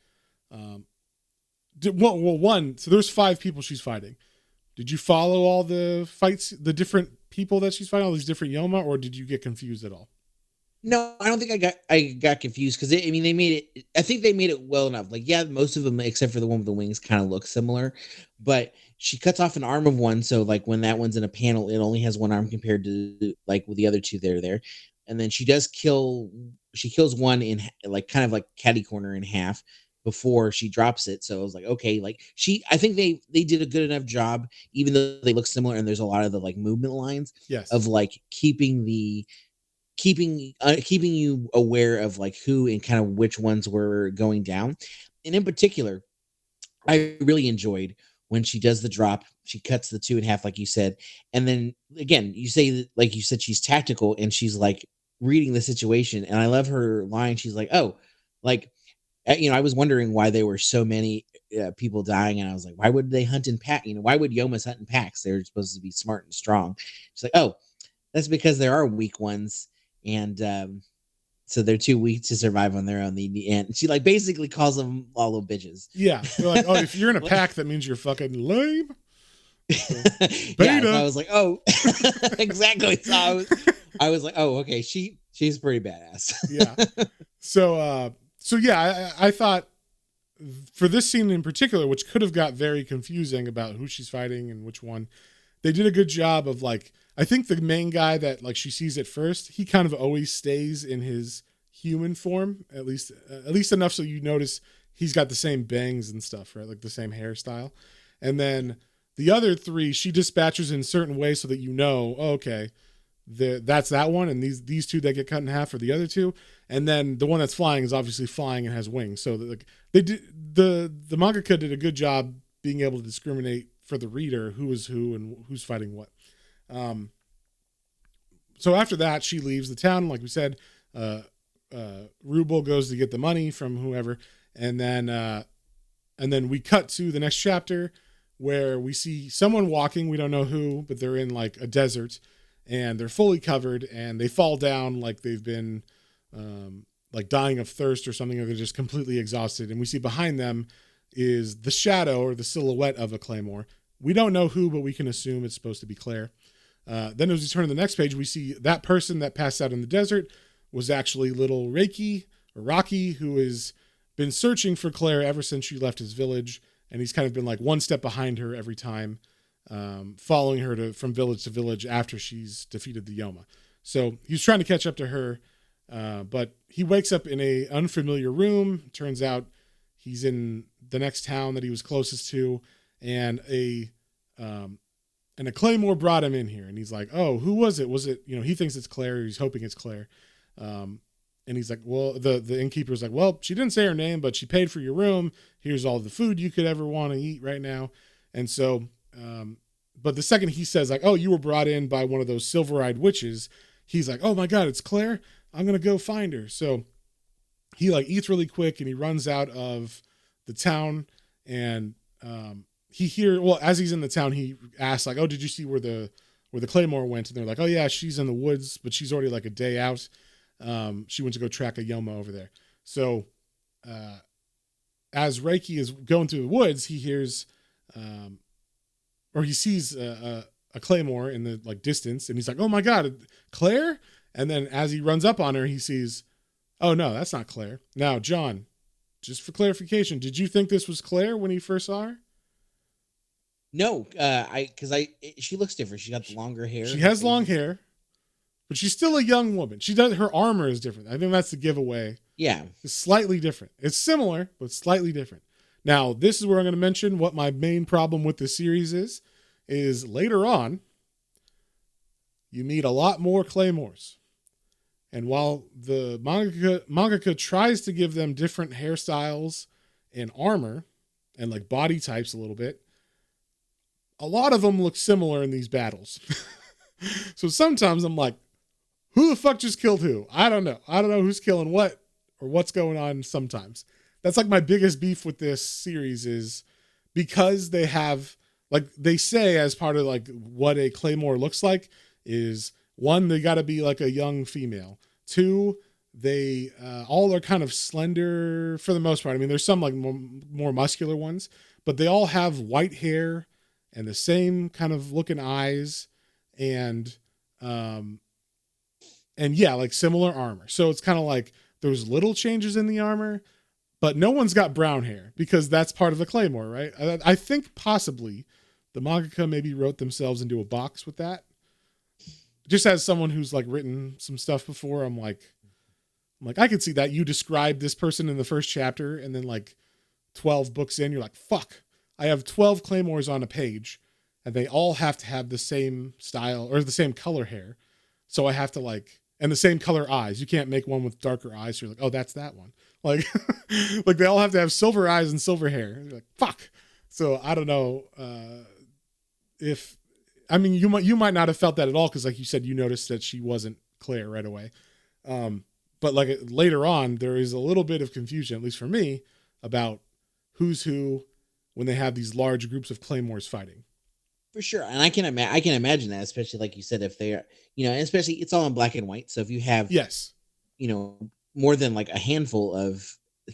Speaker 1: one, so there's 5 people she's fighting. Did you follow all the fights, the different people that she's fighting, all these different Yoma, or did you get confused at all?
Speaker 3: No, I don't think I got confused because I mean they made it. I think they made it well enough. Like, yeah, most of them except for the one with the wings kind of look similar, but she cuts off an arm of one. So like when that one's in a panel, it only has one arm compared to like with the other 2 that are there. And then she does kill. She kills one in like kind of like catty corner in half before she drops it. So I was like, okay, like I think they did a good enough job, even though they look similar. And there's a lot of the like movement lines
Speaker 1: Yes.
Speaker 3: of like keeping you aware of like who and kind of which ones were going down. And in particular, I really enjoyed when she does the drop, she cuts the 2 in half, like you said. And then again, you say that, like you said, she's tactical and she's like reading the situation. And I love her line. She's like, oh, like, I was wondering why there were so many people dying. And I was like, why would they hunt in pack? Why would Yomas hunt in packs? They're supposed to be smart and strong. She's like, oh, that's because there are weak ones. And so they're too weak to survive on their own. And she like basically calls them all little bitches.
Speaker 1: Yeah. They're like, oh, if you're in a pack, that means you're fucking lame. So,
Speaker 3: yeah, so I was like, oh, exactly. So I was like, oh, okay, she's pretty badass.
Speaker 1: Yeah. So yeah, I thought for this scene in particular, which could have got very confusing about who she's fighting and which one, they did a good job of like, I think the main guy that like she sees at first, he kind of always stays in his human form, at least enough so you notice he's got the same bangs and stuff, right? Like the same hairstyle. And then the other 3, she dispatches in certain ways so that oh, okay, that's that one, and these 2 that get cut in half are the other 2, and then the one that's flying is obviously flying and has wings. So like they did, the mangaka did a good job being able to discriminate for the reader who is who and who's fighting what. So after that, she leaves the town. Like we said, Rubel goes to get the money from whoever. And then we cut to the next chapter where we see someone walking. We don't know who, but they're in like a desert and they're fully covered and they fall down like they've been, like dying of thirst or something, or they're just completely exhausted. And we see behind them is the shadow or the silhouette of a Claymore. We don't know who, but we can assume it's supposed to be Claire. Then as we turn to the next page, we see that person that passed out in the desert was actually little Rocky, who has been searching for Claire ever since she left his village. And he's kind of been like one step behind her every time, following her from village to village after she's defeated the Yoma. So he's trying to catch up to her, but he wakes up in a unfamiliar room. Turns out he's in the next town that he was closest to, and a Claymore brought him in here, and he's like, oh, who was it? Was it, he thinks it's Claire. He's hoping it's Claire. And he's like, well, the innkeeper's like, well, she didn't say her name, but she paid for your room. Here's all the food you could ever want to eat right now. And so, but the second he says like, oh, you were brought in by one of those silver-eyed witches, he's like, oh my God, it's Claire. I'm going to go find her. So he like eats really quick and he runs out of the town, and, as he's in the town, he asks like, oh, did you see where the Claymore went? And they're like, oh yeah, she's in the woods, but she's already like a day out. She went to go track a Yoma over there. So, as Reiki is going through the woods, he hears, or he sees a Claymore in the like distance, and he's like, oh my God, Claire. And then as he runs up on her, he sees, oh no, that's not Claire. Now, John, just for clarification, did you think this was Claire when he first saw her?
Speaker 3: No, she looks different. She got the longer hair.
Speaker 1: She has long hair, but she's still a young woman. Her armor is different. I think that's the giveaway.
Speaker 3: Yeah.
Speaker 1: It's slightly different. It's similar, but slightly different. Now, this is where I'm going to mention what my main problem with the series is later on, you meet a lot more Claymores. And while the mangaka tries to give them different hairstyles and armor and like body types a little bit, a lot of them look similar in these battles. So sometimes I'm like, who the fuck just killed who? I don't know. I don't know who's killing what or what's going on sometimes. That's like my biggest beef with this series is because they have, like they say as part of like what a Claymore looks like is one, they got to be like a young female. Two, they all are kind of slender for the most part. I mean, there's some like more muscular ones, but they all have white hair and the same kind of looking eyes and yeah, like similar armor. So it's kind of like there's little changes in the armor, but no one's got brown hair because that's part of the Claymore, right? I think possibly the mangaka maybe wrote themselves into a box with that. Just as someone who's like written some stuff before, I'm like, I could see that you described this person in the first chapter and then like 12 books in, you're like, fuck, I have 12 Claymores on a page and they all have to have the same style or the same color hair. So I have to like, and the same color eyes. You can't make one with darker eyes. So you're like, oh, that's that one. Like, like they all have to have silver eyes and silver hair. And you're like, fuck. So I don't know if, I mean, you might not have felt that at all because, like you said, you noticed that she wasn't Claire right away. But like later on, there is a little bit of confusion, at least for me, about who's who when they have these large groups of Claymores fighting.
Speaker 3: For sure, and I can imagine that, especially like you said, if they are, and especially it's all in black and white. So if you have,
Speaker 1: yes,
Speaker 3: more than like a handful of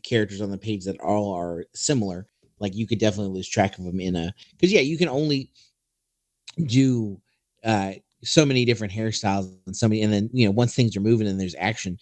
Speaker 3: characters on the page that all are similar, like you could definitely lose track of them because you can only do so many different hairstyles and then once things are moving and there's action,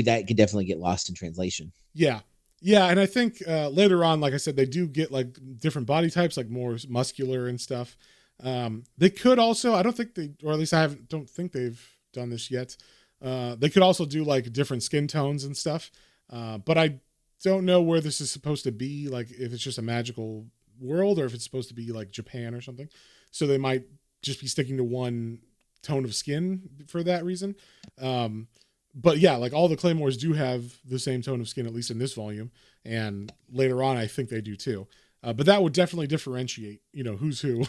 Speaker 3: that could definitely get lost in translation.
Speaker 1: Yeah, and I think later on, like I said, they do get like different body types, like more muscular and stuff. They could also, I don't think they, or at least don't think they've done this yet. They could also do like different skin tones and stuff. But I don't know where this is supposed to be, like if it's just a magical world or if it's supposed to be like Japan or something. So they might just be sticking to one tone of skin for that reason. But yeah, like all the Claymores do have the same tone of skin, at least in this volume. And later on, I think they do too. But that would definitely differentiate, who's who.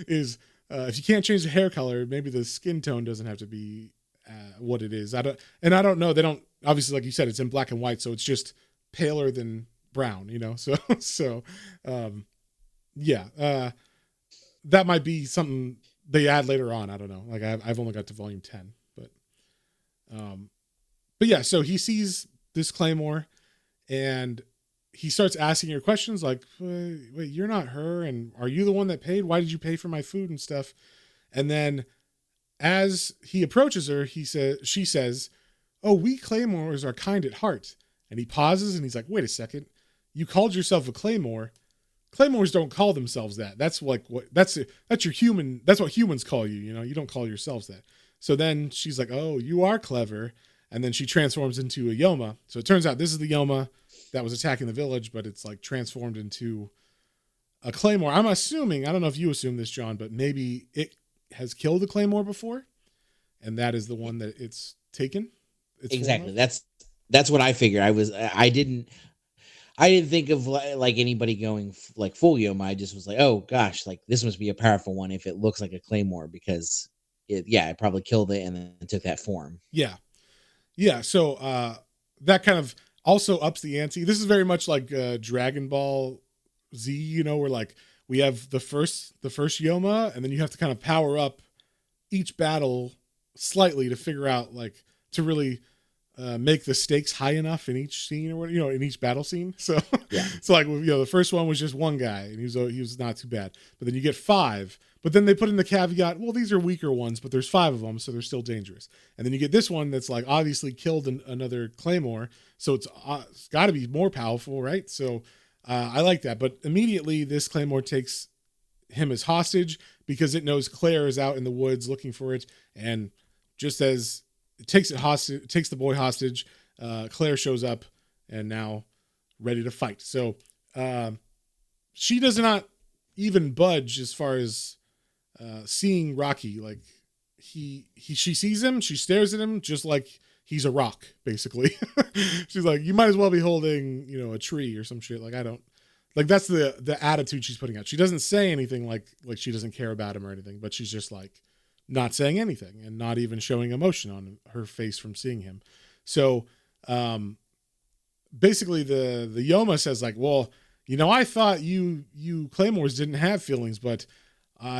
Speaker 1: Is if you can't change the hair color, maybe the skin tone doesn't have to be what it is. I don't know. They don't, obviously, like you said, it's in black and white, so it's just paler than brown, So that might be something they add later on. I don't know. Like I've only got to volume 10, but yeah. So he sees this Claymore, and he starts asking her questions like, wait, you're not her. And are you the one that paid? Why did you pay for my food and stuff? And then as he approaches her, she says, oh, we Claymores are kind at heart. And he pauses and he's like, wait a second. You called yourself a Claymore. Claymores don't call themselves that. That's like that's your human. That's what humans call you. You don't call yourselves that. So then she's like, oh, you are clever. And then she transforms into a Yoma. So it turns out this is the Yoma that was attacking the village, but it's like transformed into a Claymore. I'm assuming, I don't know if you assume this, John, but maybe it has killed a Claymore before, and that is the one that it's taken.
Speaker 3: Exactly. That's what I figured. I didn't think of like anybody going like full Yoma. I just was like, oh gosh, like this must be a powerful one if it looks like a Claymore because it probably killed it and then took that form.
Speaker 1: Yeah. So that kind of also ups the ante. This is very much like Dragon Ball Z, where like we have the first Yoma, and then you have to kind of power up each battle slightly to figure out like to really make the stakes high enough in each scene or what, in each battle scene. So
Speaker 3: yeah.
Speaker 1: So like the first one was just one guy and he was not too bad, but then you get 5. But then they put in the caveat, well, these are weaker ones, but there's 5 of them, so they're still dangerous. And then you get this one that's like obviously killed another Claymore, so it's got to be more powerful, right? So I like that. But immediately this Claymore takes him as hostage because it knows Claire is out in the woods looking for it, and just as it takes the boy hostage, Claire shows up and now ready to fight. So she does not even budge as far as seeing Rocky. Like she sees him, she stares at him just like he's a rock, basically. She's like, you might as well be holding, a tree or some shit. Like, I don't like, that's the attitude she's putting out. She doesn't say anything like she doesn't care about him or anything, but she's just like not saying anything and not even showing emotion on her face from seeing him. So, basically the Yoma says like, well, I thought you Claymores didn't have feelings, but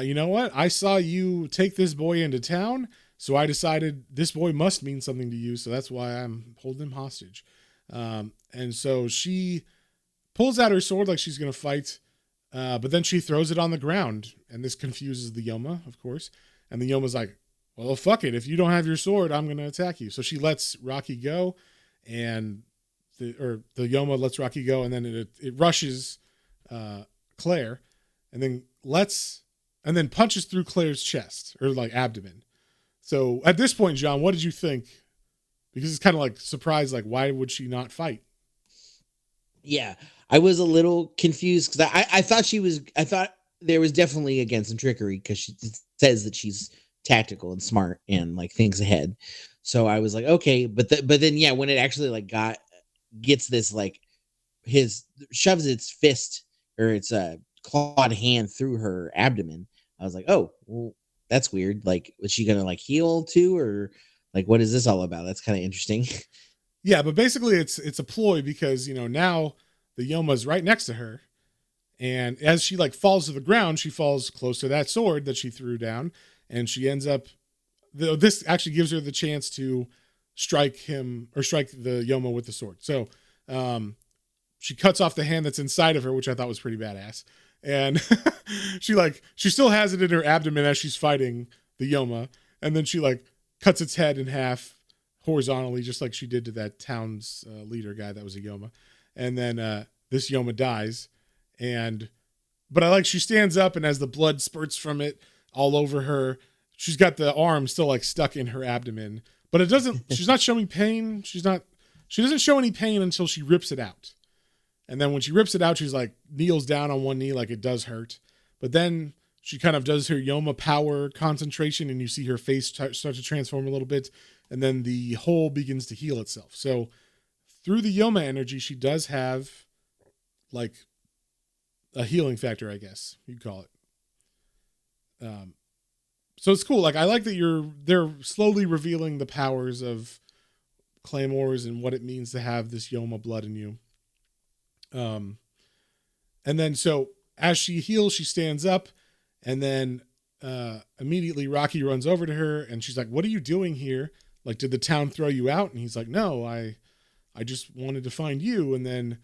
Speaker 1: you know what? I saw you take this boy into town, so I decided this boy must mean something to you, so that's why I'm holding him hostage. And so she pulls out her sword like she's going to fight, but then she throws it on the ground, and this confuses the Yoma, of course. And the Yoma's like, well, fuck it. If you don't have your sword, I'm going to attack you. So she lets Rocky go, and the Yoma lets Rocky go, and then it rushes Claire, and then punches through Claire's chest or like abdomen. So at this point, John, what did you think? Because it's kind of like surprised, like why would she not fight?
Speaker 3: Yeah, I was a little confused because I thought there was definitely again some trickery because she says that she's tactical and smart and like thinks ahead. So I was like, okay, but then yeah, when it actually like gets this like shoves its fist or its clawed hand through her abdomen, I was like, oh, well, that's weird. Like, was she gonna like heal too, or like what is this all about? That's kind of interesting.
Speaker 1: Yeah, but basically it's a ploy because now the Yoma's right next to her, and as she like falls to the ground, she falls close to that sword that she threw down, and she ends up. This actually gives her the chance to strike him or strike the Yoma with the sword. So she cuts off the hand that's inside of her, which I thought was pretty badass. And she still has it in her abdomen as she's fighting the Yoma, and then she like cuts its head in half horizontally, just like she did to that town's leader guy that was a Yoma. And then this Yoma dies, but I like she stands up, and as the blood spurts from it all over her, she's got the arm still like stuck in her abdomen, but it doesn't. She's not showing pain. She doesn't show any pain until she rips it out. And then when she rips it out, she's like kneels down on one knee like it does hurt. But then she kind of does her Yoma power concentration, and you see her face start to transform a little bit. And then the hole begins to heal itself. So through the Yoma energy, she does have like a healing factor, I guess you'd call it. So it's cool. Like, I like that they're slowly revealing the powers of Claymores and what it means to have this Yoma blood in you. And then so as she heals, she stands up, and then immediately Rocky runs over to her, and she's like, what are you doing here? Like, did the town throw you out? And he's like, no, I just wanted to find you. And then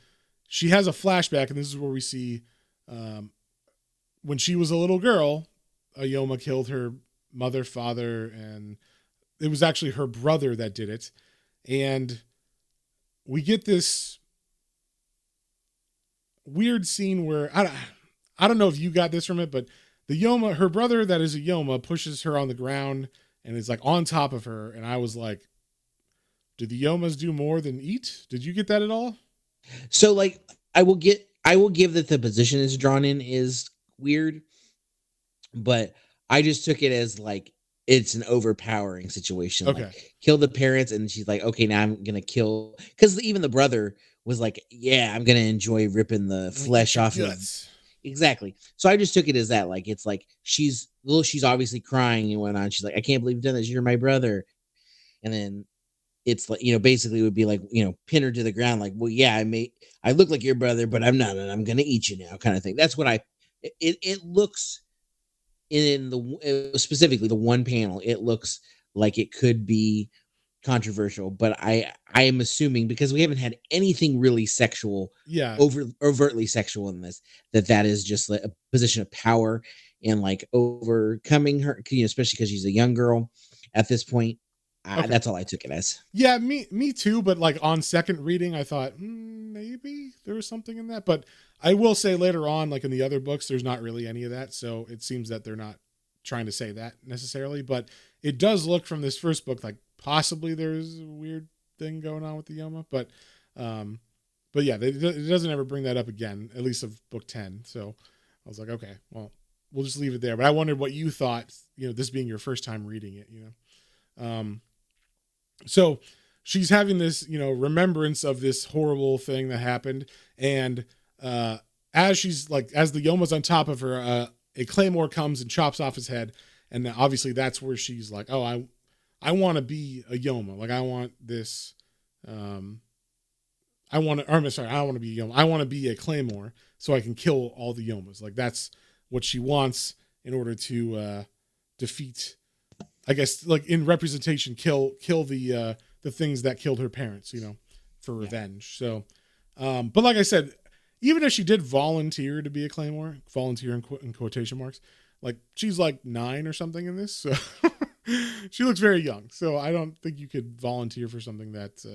Speaker 1: she has a flashback, and this is where we see when she was a little girl, a Yoma killed her mother, father, and it was actually her brother that did it. And we get this weird scene where I don't know if you got this from it, but the Yoma, her brother that is a Yoma, pushes her on the ground and is like on top of her. And I was like, did the Yomas do more than eat? Did you get that at all?
Speaker 3: So like I will give that the position is drawn in is weird, but I just took it as like it's an overpowering situation.
Speaker 1: Okay.
Speaker 3: Like kill the parents, and she's like, okay, now I'm gonna kill, because even the brother was like, yeah, I'm gonna enjoy ripping the flesh off of. Exactly. So I just took it as that, like it's like she's obviously crying and whatnot. She's like, I can't believe you've done this. You're my brother. And then it's like, basically it would be like, pin her to the ground, like, well, yeah, I look like your brother, but I'm not, and I'm gonna eat you now, kind of thing. That's what it looks in the specifically the one panel. It looks like it could be controversial, but I am assuming, because we haven't had anything really sexual,
Speaker 1: Yeah,
Speaker 3: overtly sexual in this, that is just like a position of power and like overcoming her, especially because she's a young girl at this point.
Speaker 1: okay.
Speaker 3: That's all I took it as.
Speaker 1: Yeah, me too. But like on second reading, I thought maybe there was something in that. But I will say later on, like in the other books, there's not really any of that. So it seems that they're not trying to say that necessarily. But it does look from this first book like possibly there's weird thing going on with the Yoma, but yeah, it doesn't ever bring that up again, at least of book 10. So I was like, okay, well, we'll just leave it there. But I wondered what you thought, this being your first time reading it, So she's having this, remembrance of this horrible thing that happened. And as the Yoma's on top of her, a Claymore comes and chops off his head. And obviously that's where she's like, oh, I want to be a Yoma. Like, I want this, I don't want to be a Yoma. I want to be a Claymore so I can kill all the Yomas. Like, that's what she wants in order to defeat, I guess, like in representation, kill the things that killed her parents, for revenge. So, but like I said, even if she did volunteer to be a Claymore, volunteer in quotation marks, like she's like 9 or something in this, so she looks very young. So I don't think you could volunteer for something that's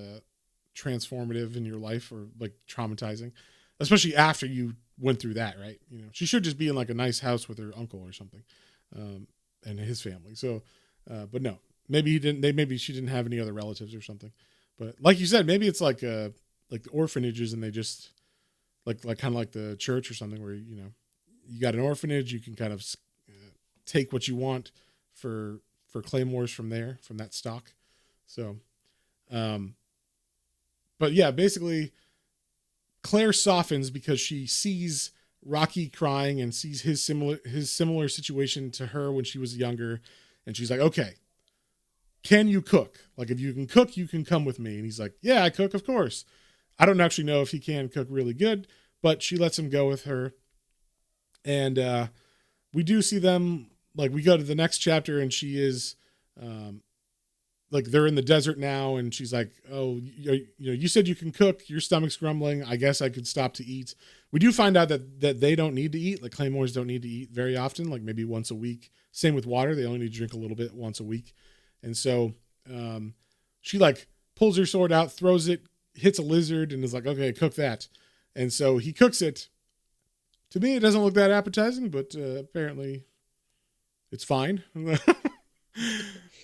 Speaker 1: transformative in your life or like traumatizing, especially after you went through that, right? She should just be in like a nice house with her uncle or something, and his family. So, but no, maybe he didn't. Maybe she didn't have any other relatives or something. But like you said, maybe it's like the orphanages, and they just like kind of like the church or something, where you got an orphanage, you can kind of take what you want for Claymores from that stock. So, but yeah, basically, Claire softens because she sees Rocky crying and sees his similar situation to her when she was younger, and she's like, okay, can you cook? Like, if you can cook, you can come with me. And he's like, yeah, I cook, of course. I don't actually know if he can cook really good, but she lets him go with her. And we do see them, like, we go to the next chapter, and she is like, they're in the desert now, and she's like, oh, you said you can cook, your stomach's grumbling, I guess I could stop to eat. We do find out that they don't need to eat, like Claymores don't need to eat very often, like maybe once a week. Same with water, they only need to drink a little bit once a week. And so she like pulls her sword out, throws it, hits a lizard, and is like, okay, cook that. And so he cooks it. To me, it doesn't look that appetizing, but apparently it's fine.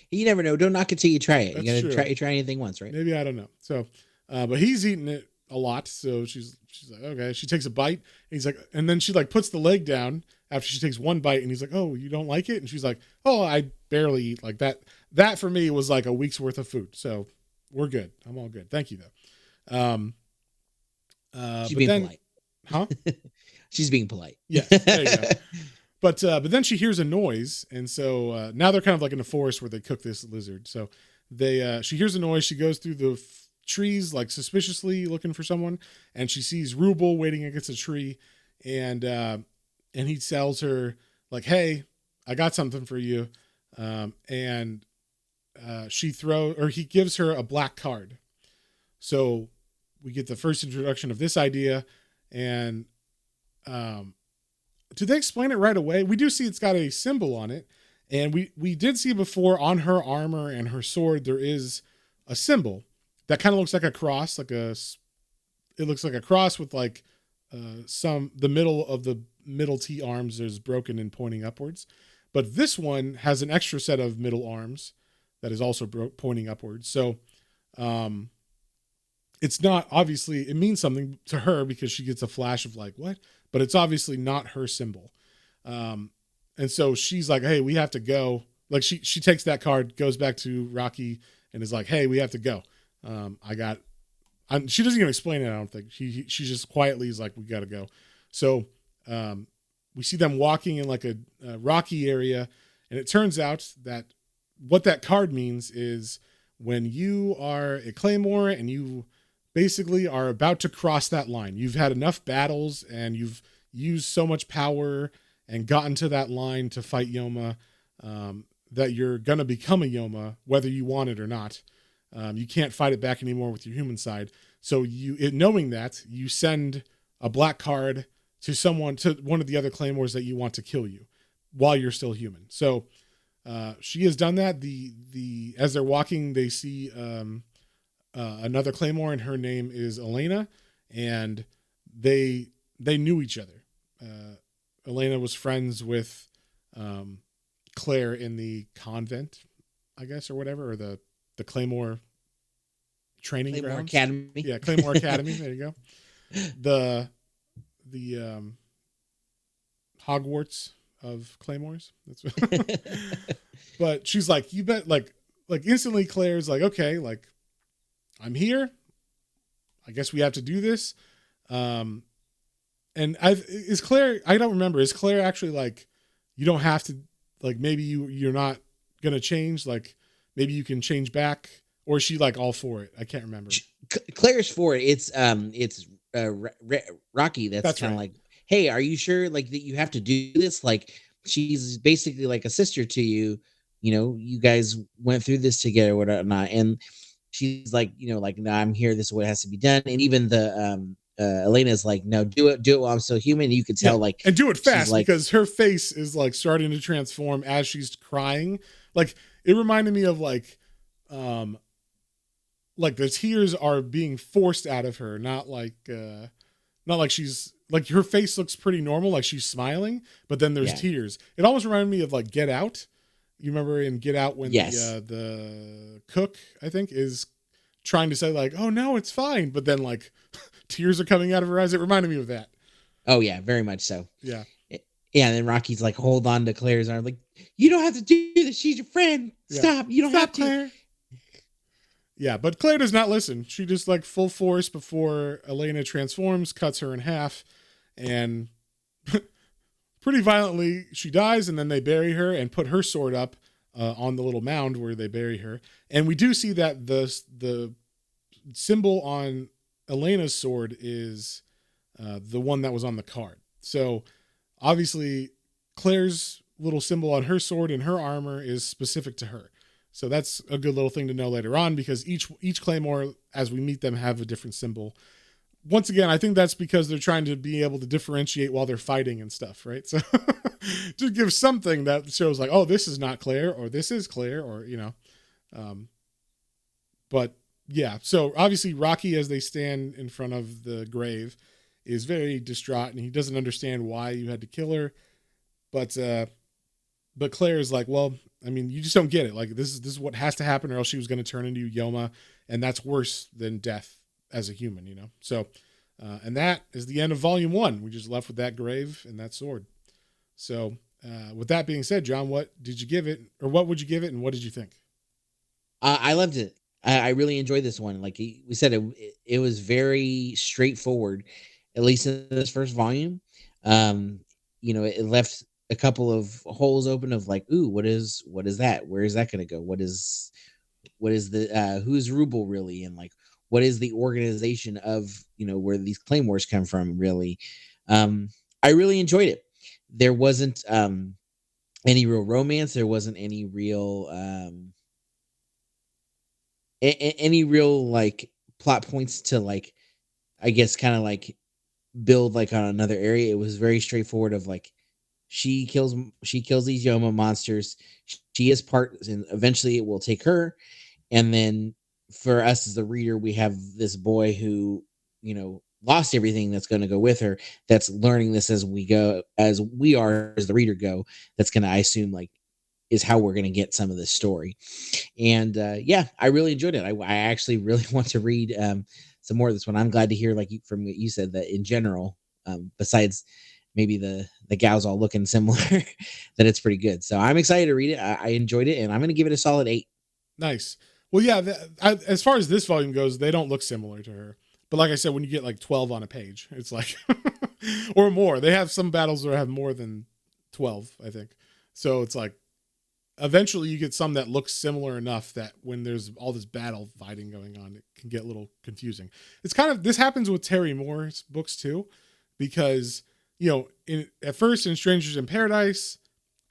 Speaker 3: You never know. Don't knock it till you try it.
Speaker 1: That's
Speaker 3: You gotta try anything once, right?
Speaker 1: Maybe, I don't know. So, but he's eating it a lot. So she's like, okay. She takes a bite, and he's like, and then she like puts the leg down after she takes one bite, and he's like, oh, you don't like it? And she's like, oh, I barely eat like that. That for me was like a week's worth of food. So we're good. I'm all good. Thank you though.
Speaker 3: She's being polite.
Speaker 1: Huh?
Speaker 3: She's being polite.
Speaker 1: Yes. There you go. But then she hears a noise, and so now they're kind of like in a forest where they cook this lizard. So she hears a noise. She goes through the trees like suspiciously looking for someone, and she sees Rubel waiting against a tree, and he tells her like, "Hey, I got something for you," and he gives her a black card. So we get the first introduction of this idea, and did they explain it right away? We do see it's got a symbol on it, and we did see before on her armor and her sword there is a symbol that kind of looks like a cross, it looks like a cross with like the middle of the middle T arms is broken and pointing upwards, but this one has an extra set of middle arms that is also pointing upwards. So it's not, obviously it means something to her because she gets a flash of like, what? But it's obviously not her symbol. And so she's like, hey, we have to go. Like she takes that card, goes back to Rocky, and is like, hey, we have to go. She doesn't even explain it, I don't think. She just quietly is like, we got to go. So we see them walking in like a rocky area, and it turns out that what that card means is when you are a Claymore and you basically are about to cross that line. You've had enough battles and you've used so much power and gotten to that line to fight Yoma that you're going to become a Yoma, whether you want it or not. You can't fight it back anymore with your human side. So knowing that, you send a black card to one of the other Claymores that you want to kill you while you're still human. So she has done that. As they're walking, they see another Claymore, and her name is Elena, and they knew each other. Elena was friends with Claire in the convent, I guess, or whatever, or the Claymore training
Speaker 3: Claymore
Speaker 1: grounds.
Speaker 3: Academy.
Speaker 1: Yeah, Claymore Academy. There you go. The Hogwarts of Claymores. That's but she's like, you bet, like instantly Claire's like, okay, like I'm here. I guess we have to do this. And is Claire, I don't remember. Is Claire actually like, you don't have to, like, maybe you're not going to change. Like maybe you can change back, or is she like all for it? I can't remember.
Speaker 3: Claire's for it. It's Rocky. That's
Speaker 1: That's
Speaker 3: kind of
Speaker 1: right.
Speaker 3: like, hey, are you sure like that you have to do this? Like she's basically like a sister to you. You know, you guys went through this together, whatnot. And she's like, you know, like, no, I'm here. This is what has to be done. And even the Elena's like, no, do it while I'm still human. And you could
Speaker 1: Yeah.
Speaker 3: tell like
Speaker 1: And do it
Speaker 3: she's
Speaker 1: fast
Speaker 3: like,
Speaker 1: because her face is like starting to transform as she's crying. Like it reminded me of like the tears are being forced out of her, not like she's like her face looks pretty normal, like she's smiling, but then there's
Speaker 3: yeah,
Speaker 1: tears. It almost reminded me of like Get Out. You remember in Get Out when
Speaker 3: yes,
Speaker 1: the cook, I think, is trying to say like, "Oh no, it's fine," but then like tears are coming out of her eyes. It reminded me of that.
Speaker 3: oh yeah, very much so.
Speaker 1: Yeah.
Speaker 3: Yeah, and then Rocky's like, hold on to Claire's arm, like, you don't have to do this. She's your friend.
Speaker 1: Yeah.
Speaker 3: Stop. You don't
Speaker 1: Stop,
Speaker 3: have to.
Speaker 1: Claire. Yeah, but Claire does not listen. She just like full force before Elena transforms, cuts her in half, and pretty violently she dies. And then they bury her and put her sword up on the little mound where they bury her. And we do see that the symbol on Elena's sword is the one that was on the card. So obviously, Claire's little symbol on her sword and her armor is specific to her. So that's a good little thing to know later on because each Claymore, as we meet them, have a different symbol. Once again, I think that's because they're trying to be able to differentiate while they're fighting and stuff, right? So to give something that shows like, oh, this is not Claire, or this is Claire, or you know. But yeah, so obviously Rocky, as they stand in front of the grave, is very distraught and he doesn't understand why you had to kill her. But Claire is like, well, I mean, you just don't get it. Like this is what has to happen, or else she was going to turn into Yoma, and that's worse than death as a human, you know. So, and that is the end of Volume 1. We just left with that grave and that sword. So, with that being said, John, what did you give it, or what would you give it, and what did you think?
Speaker 3: I loved it. I really enjoyed this one. Like we said, it was very straightforward, at least in this first volume. Um, you know, it left a couple of holes open of like, ooh, what is that? Where is that going to go? What is the who's Rubel really, and like what is the organization of, you know, where these claymores come from really. I really enjoyed it. There wasn't any real romance. There wasn't any real any real like plot points to like, I guess, kind of like build like on another area. It was very straightforward of like, she kills these Yoma monsters. She is part, and eventually it will take her. And then for us as the reader, we have this boy who, you know, lost everything, that's going to go with her, that's learning this as we go, as we are as the reader go. That's going to, I assume, like, is how we're going to get some of this story. And yeah, I really enjoyed it. I actually really want to read some more of this one. I'm glad to hear, like, from what you said, that in general, besides maybe the gals all looking similar, that it's pretty good. So I'm excited to read it. I enjoyed it, and I'm going to give it a solid 8.
Speaker 1: Nice. Well, yeah, as far as this volume goes, they don't look similar to her. But like I said, when you get like 12 on a page, it's like, or more. They have some battles that have more than 12, I think. So it's like, eventually you get some that look similar enough that when there's all this battle fighting going on, it can get a little confusing. It's kind of, this happens with Terry Moore's books too, because, you know, at first in Strangers in Paradise,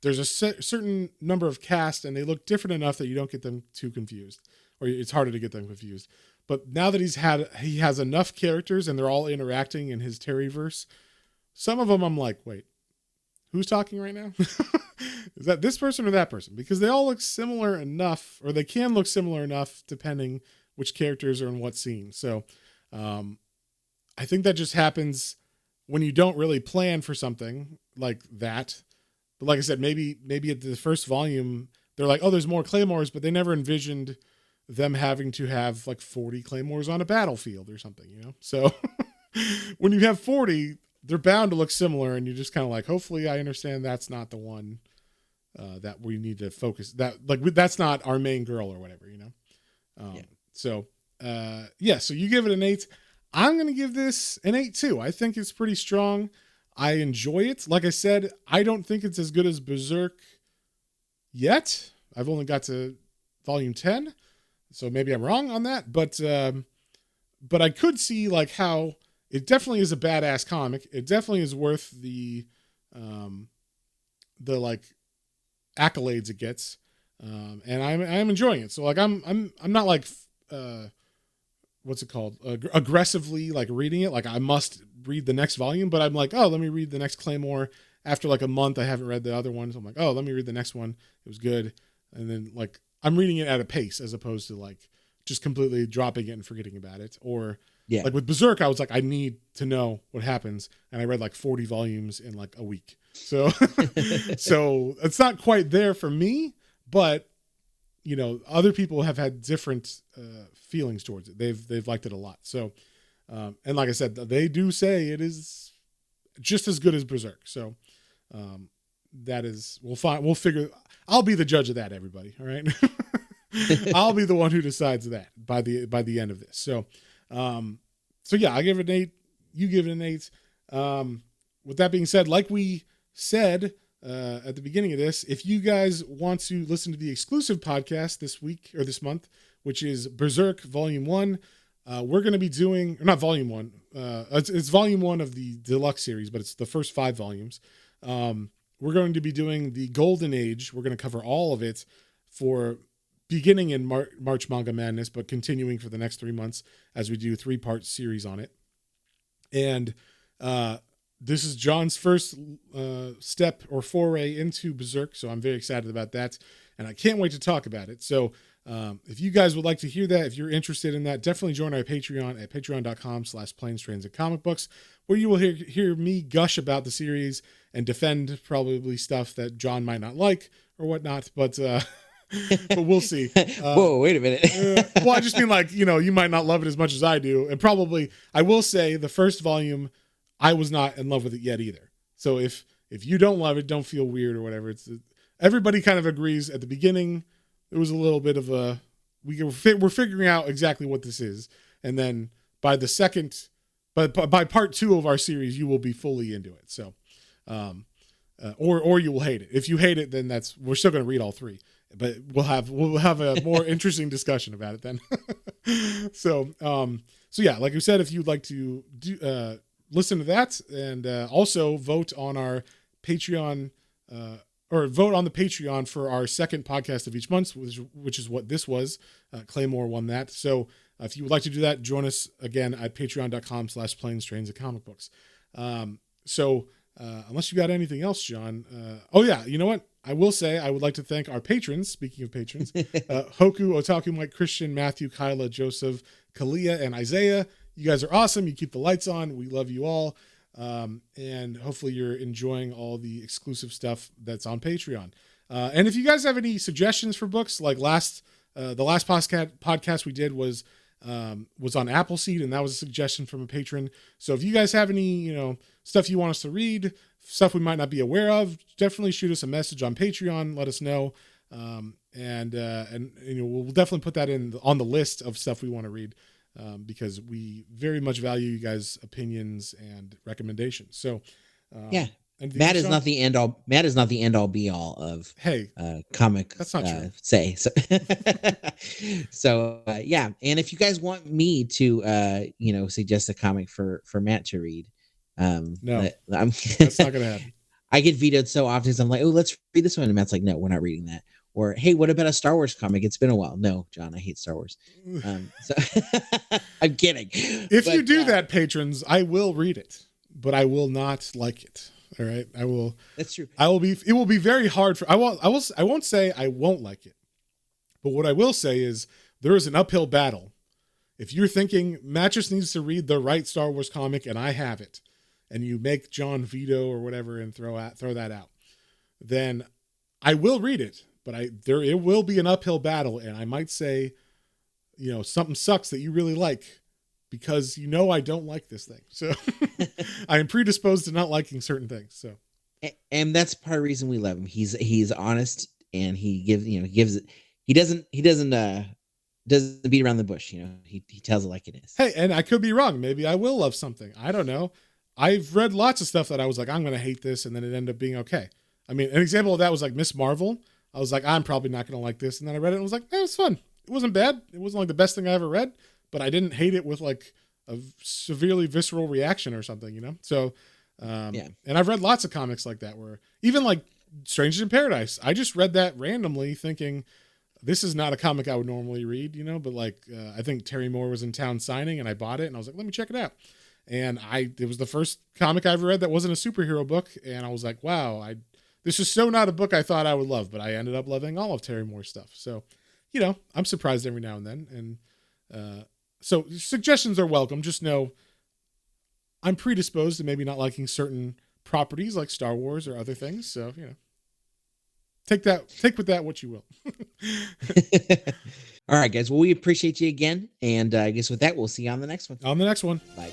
Speaker 1: there's a certain number of cast and they look different enough that you don't get them too confused, or it's harder to get them confused. But now that he has enough characters and they're all interacting in his Terryverse, some of them I'm like, wait, who's talking right now? Is that this person or that person? Because they all look similar enough, or they can look similar enough depending which characters are in what scene. So I think that just happens when you don't really plan for something like that. But like I said, maybe at the first volume, they're like, oh, there's more Claymores, but they never envisioned them having to have like 40 claymores on a battlefield or something, you know? So when you have 40, they're bound to look similar, and you're just kind of like, hopefully I understand that's not the one that we need to focus, that like that's not our main girl or whatever, you know? So so you give it an 8. I'm going to give this an 8 too. I think it's pretty strong. I enjoy it. Like I said, I don't think it's as good as Berserk yet. I've only got to volume 10, so maybe I'm wrong on that, but I could see like how it definitely is a badass comic. It definitely is worth the like accolades it gets. And I'm enjoying it. So like I'm not like what's it called? Aggressively like reading it. Like I must read the next volume, but I'm like, oh, let me read the next Claymore. After like a month, I haven't read the other one, so I'm like, oh, let me read the next one. It was good, and then like I'm reading it at a pace as opposed to like just completely dropping it and forgetting about it. Or like with Berserk, I was like, I need to know what happens, and I read like 40 volumes in like a week. So so it's not quite there for me, but you know, other people have had different feelings towards it. They've liked it a lot. So, and like I said, they do say it is just as good as Berserk. So, that is, we'll figure. I'll be the judge of that, everybody. All right, I'll be the one who decides that by the end of this. So, yeah, I give it an 8. You give it an 8. With that being said, like we said at the beginning of this, if you guys want to listen to the exclusive podcast this week or this month, which is Berserk Volume 1, we're going to be doing, or not Volume 1, it's Volume 1 of the deluxe series, but it's the first 5 volumes. We're going to be doing the Golden Age. We're going to cover all of it for beginning in March Manga Madness, but continuing for the next 3 months as we do a 3-part series on it. And this is John's first step or foray into Berserk, so I'm very excited about that, and I can't wait to talk about it. So if you guys would like to hear that, if you're interested in that, definitely join our Patreon at patreon.com/planes-trains-and-comic-books, where you will hear me gush about the series and defend probably stuff that John might not like or whatnot, but we'll see.
Speaker 3: Whoa, wait a minute.
Speaker 1: Well, I just mean like, you know, you might not love it as much as I do, and probably, I will say, the first volume, I was not in love with it yet either. So if you don't love it, don't feel weird or whatever. Everybody kind of agrees at the beginning. It was a little bit of a, we're figuring out exactly what this is. And then by the second, by part 2 of our series, you will be fully into it. So, or you will hate it. If you hate it, then we're still going to read all 3, but we'll have a more interesting discussion about it then. So yeah, like we said, if you'd like to listen to that, and also vote on our Patreon, or vote on the Patreon for our second podcast of each month, which is what this was. Claymore won that. So if you would like to do that, join us again at patreon.com/planes-trains-and-comic-books. So unless you got anything else, John. Oh yeah, you know what? I will say I would like to thank our patrons. Speaking of patrons, Hoku, Otaku, Mike, Christian, Matthew, Kyla, Joseph, Kalia, and Isaiah. You guys are awesome. You keep the lights on. We love you all. And hopefully you're enjoying all the exclusive stuff that's on Patreon. And if you guys have any suggestions for books, like the last podcast we did was on Appleseed, and that was a suggestion from a patron. So if you guys have any, you know, stuff you want us to read, stuff we might not be aware of, definitely shoot us a message on Patreon. Let us know. And you know, we'll definitely put that on the list of stuff we want to read. Because we very much value you guys' opinions and recommendations. So,
Speaker 3: yeah, Matt is not the end all. Matt is not the end all be all of comic.
Speaker 1: That's not true.
Speaker 3: Say so. So yeah, and if you guys want me to, you know, suggest a comic for Matt to read,
Speaker 1: no, that's not gonna happen.
Speaker 3: I get vetoed so often. I'm like, oh, let's read this one, and Matt's like, no, we're not reading that. Or, hey, what about a Star Wars comic? It's been a while. No, John, I hate Star Wars. So I'm kidding.
Speaker 1: If you do that, patrons, I will read it, but I will not like it. All right, I will.
Speaker 3: That's true.
Speaker 1: It will be very hard for. I won't say I won't like it, but what I will say is there is an uphill battle. If you're thinking Matt just needs to read the right Star Wars comic, and I have it, and you make John veto or whatever and throw that out, then I will read it. But it will be an uphill battle, and I might say something sucks that you really like, because I don't like this thing. So I am predisposed to not liking certain things. So,
Speaker 3: and that's part of the reason we love him. He's honest, and he gives it. He doesn't beat around the bush. He tells it like it is.
Speaker 1: Hey, and I could be wrong. Maybe I will love something. I don't know. I've read lots of stuff that I was like, I'm going to hate this, and then it ended up being okay. I mean, an example of that was like Miss Marvel. I was like, I'm probably not going to like this, and then I read it and was like, it was fun. It wasn't bad. It wasn't like the best thing I ever read, but I didn't hate it with like a severely visceral reaction or something. So, yeah. And I've read lots of comics like that, where even like Strangers in Paradise, I just read that randomly thinking, this is not a comic I would normally read, but like, I think Terry Moore was in town signing, and I bought it, and I was like, let me check it out. And it was the first comic I ever read that wasn't a superhero book. And I was like, wow, this is so not a book I thought I would love, but I ended up loving all of Terry Moore's stuff. So, I'm surprised every now and then. And so suggestions are welcome. Just know I'm predisposed to maybe not liking certain properties like Star Wars or other things. So, take with that what you will.
Speaker 3: All right, guys. Well, we appreciate you again. And I guess with that, we'll see you on the next one.
Speaker 1: On the next one.
Speaker 3: Bye.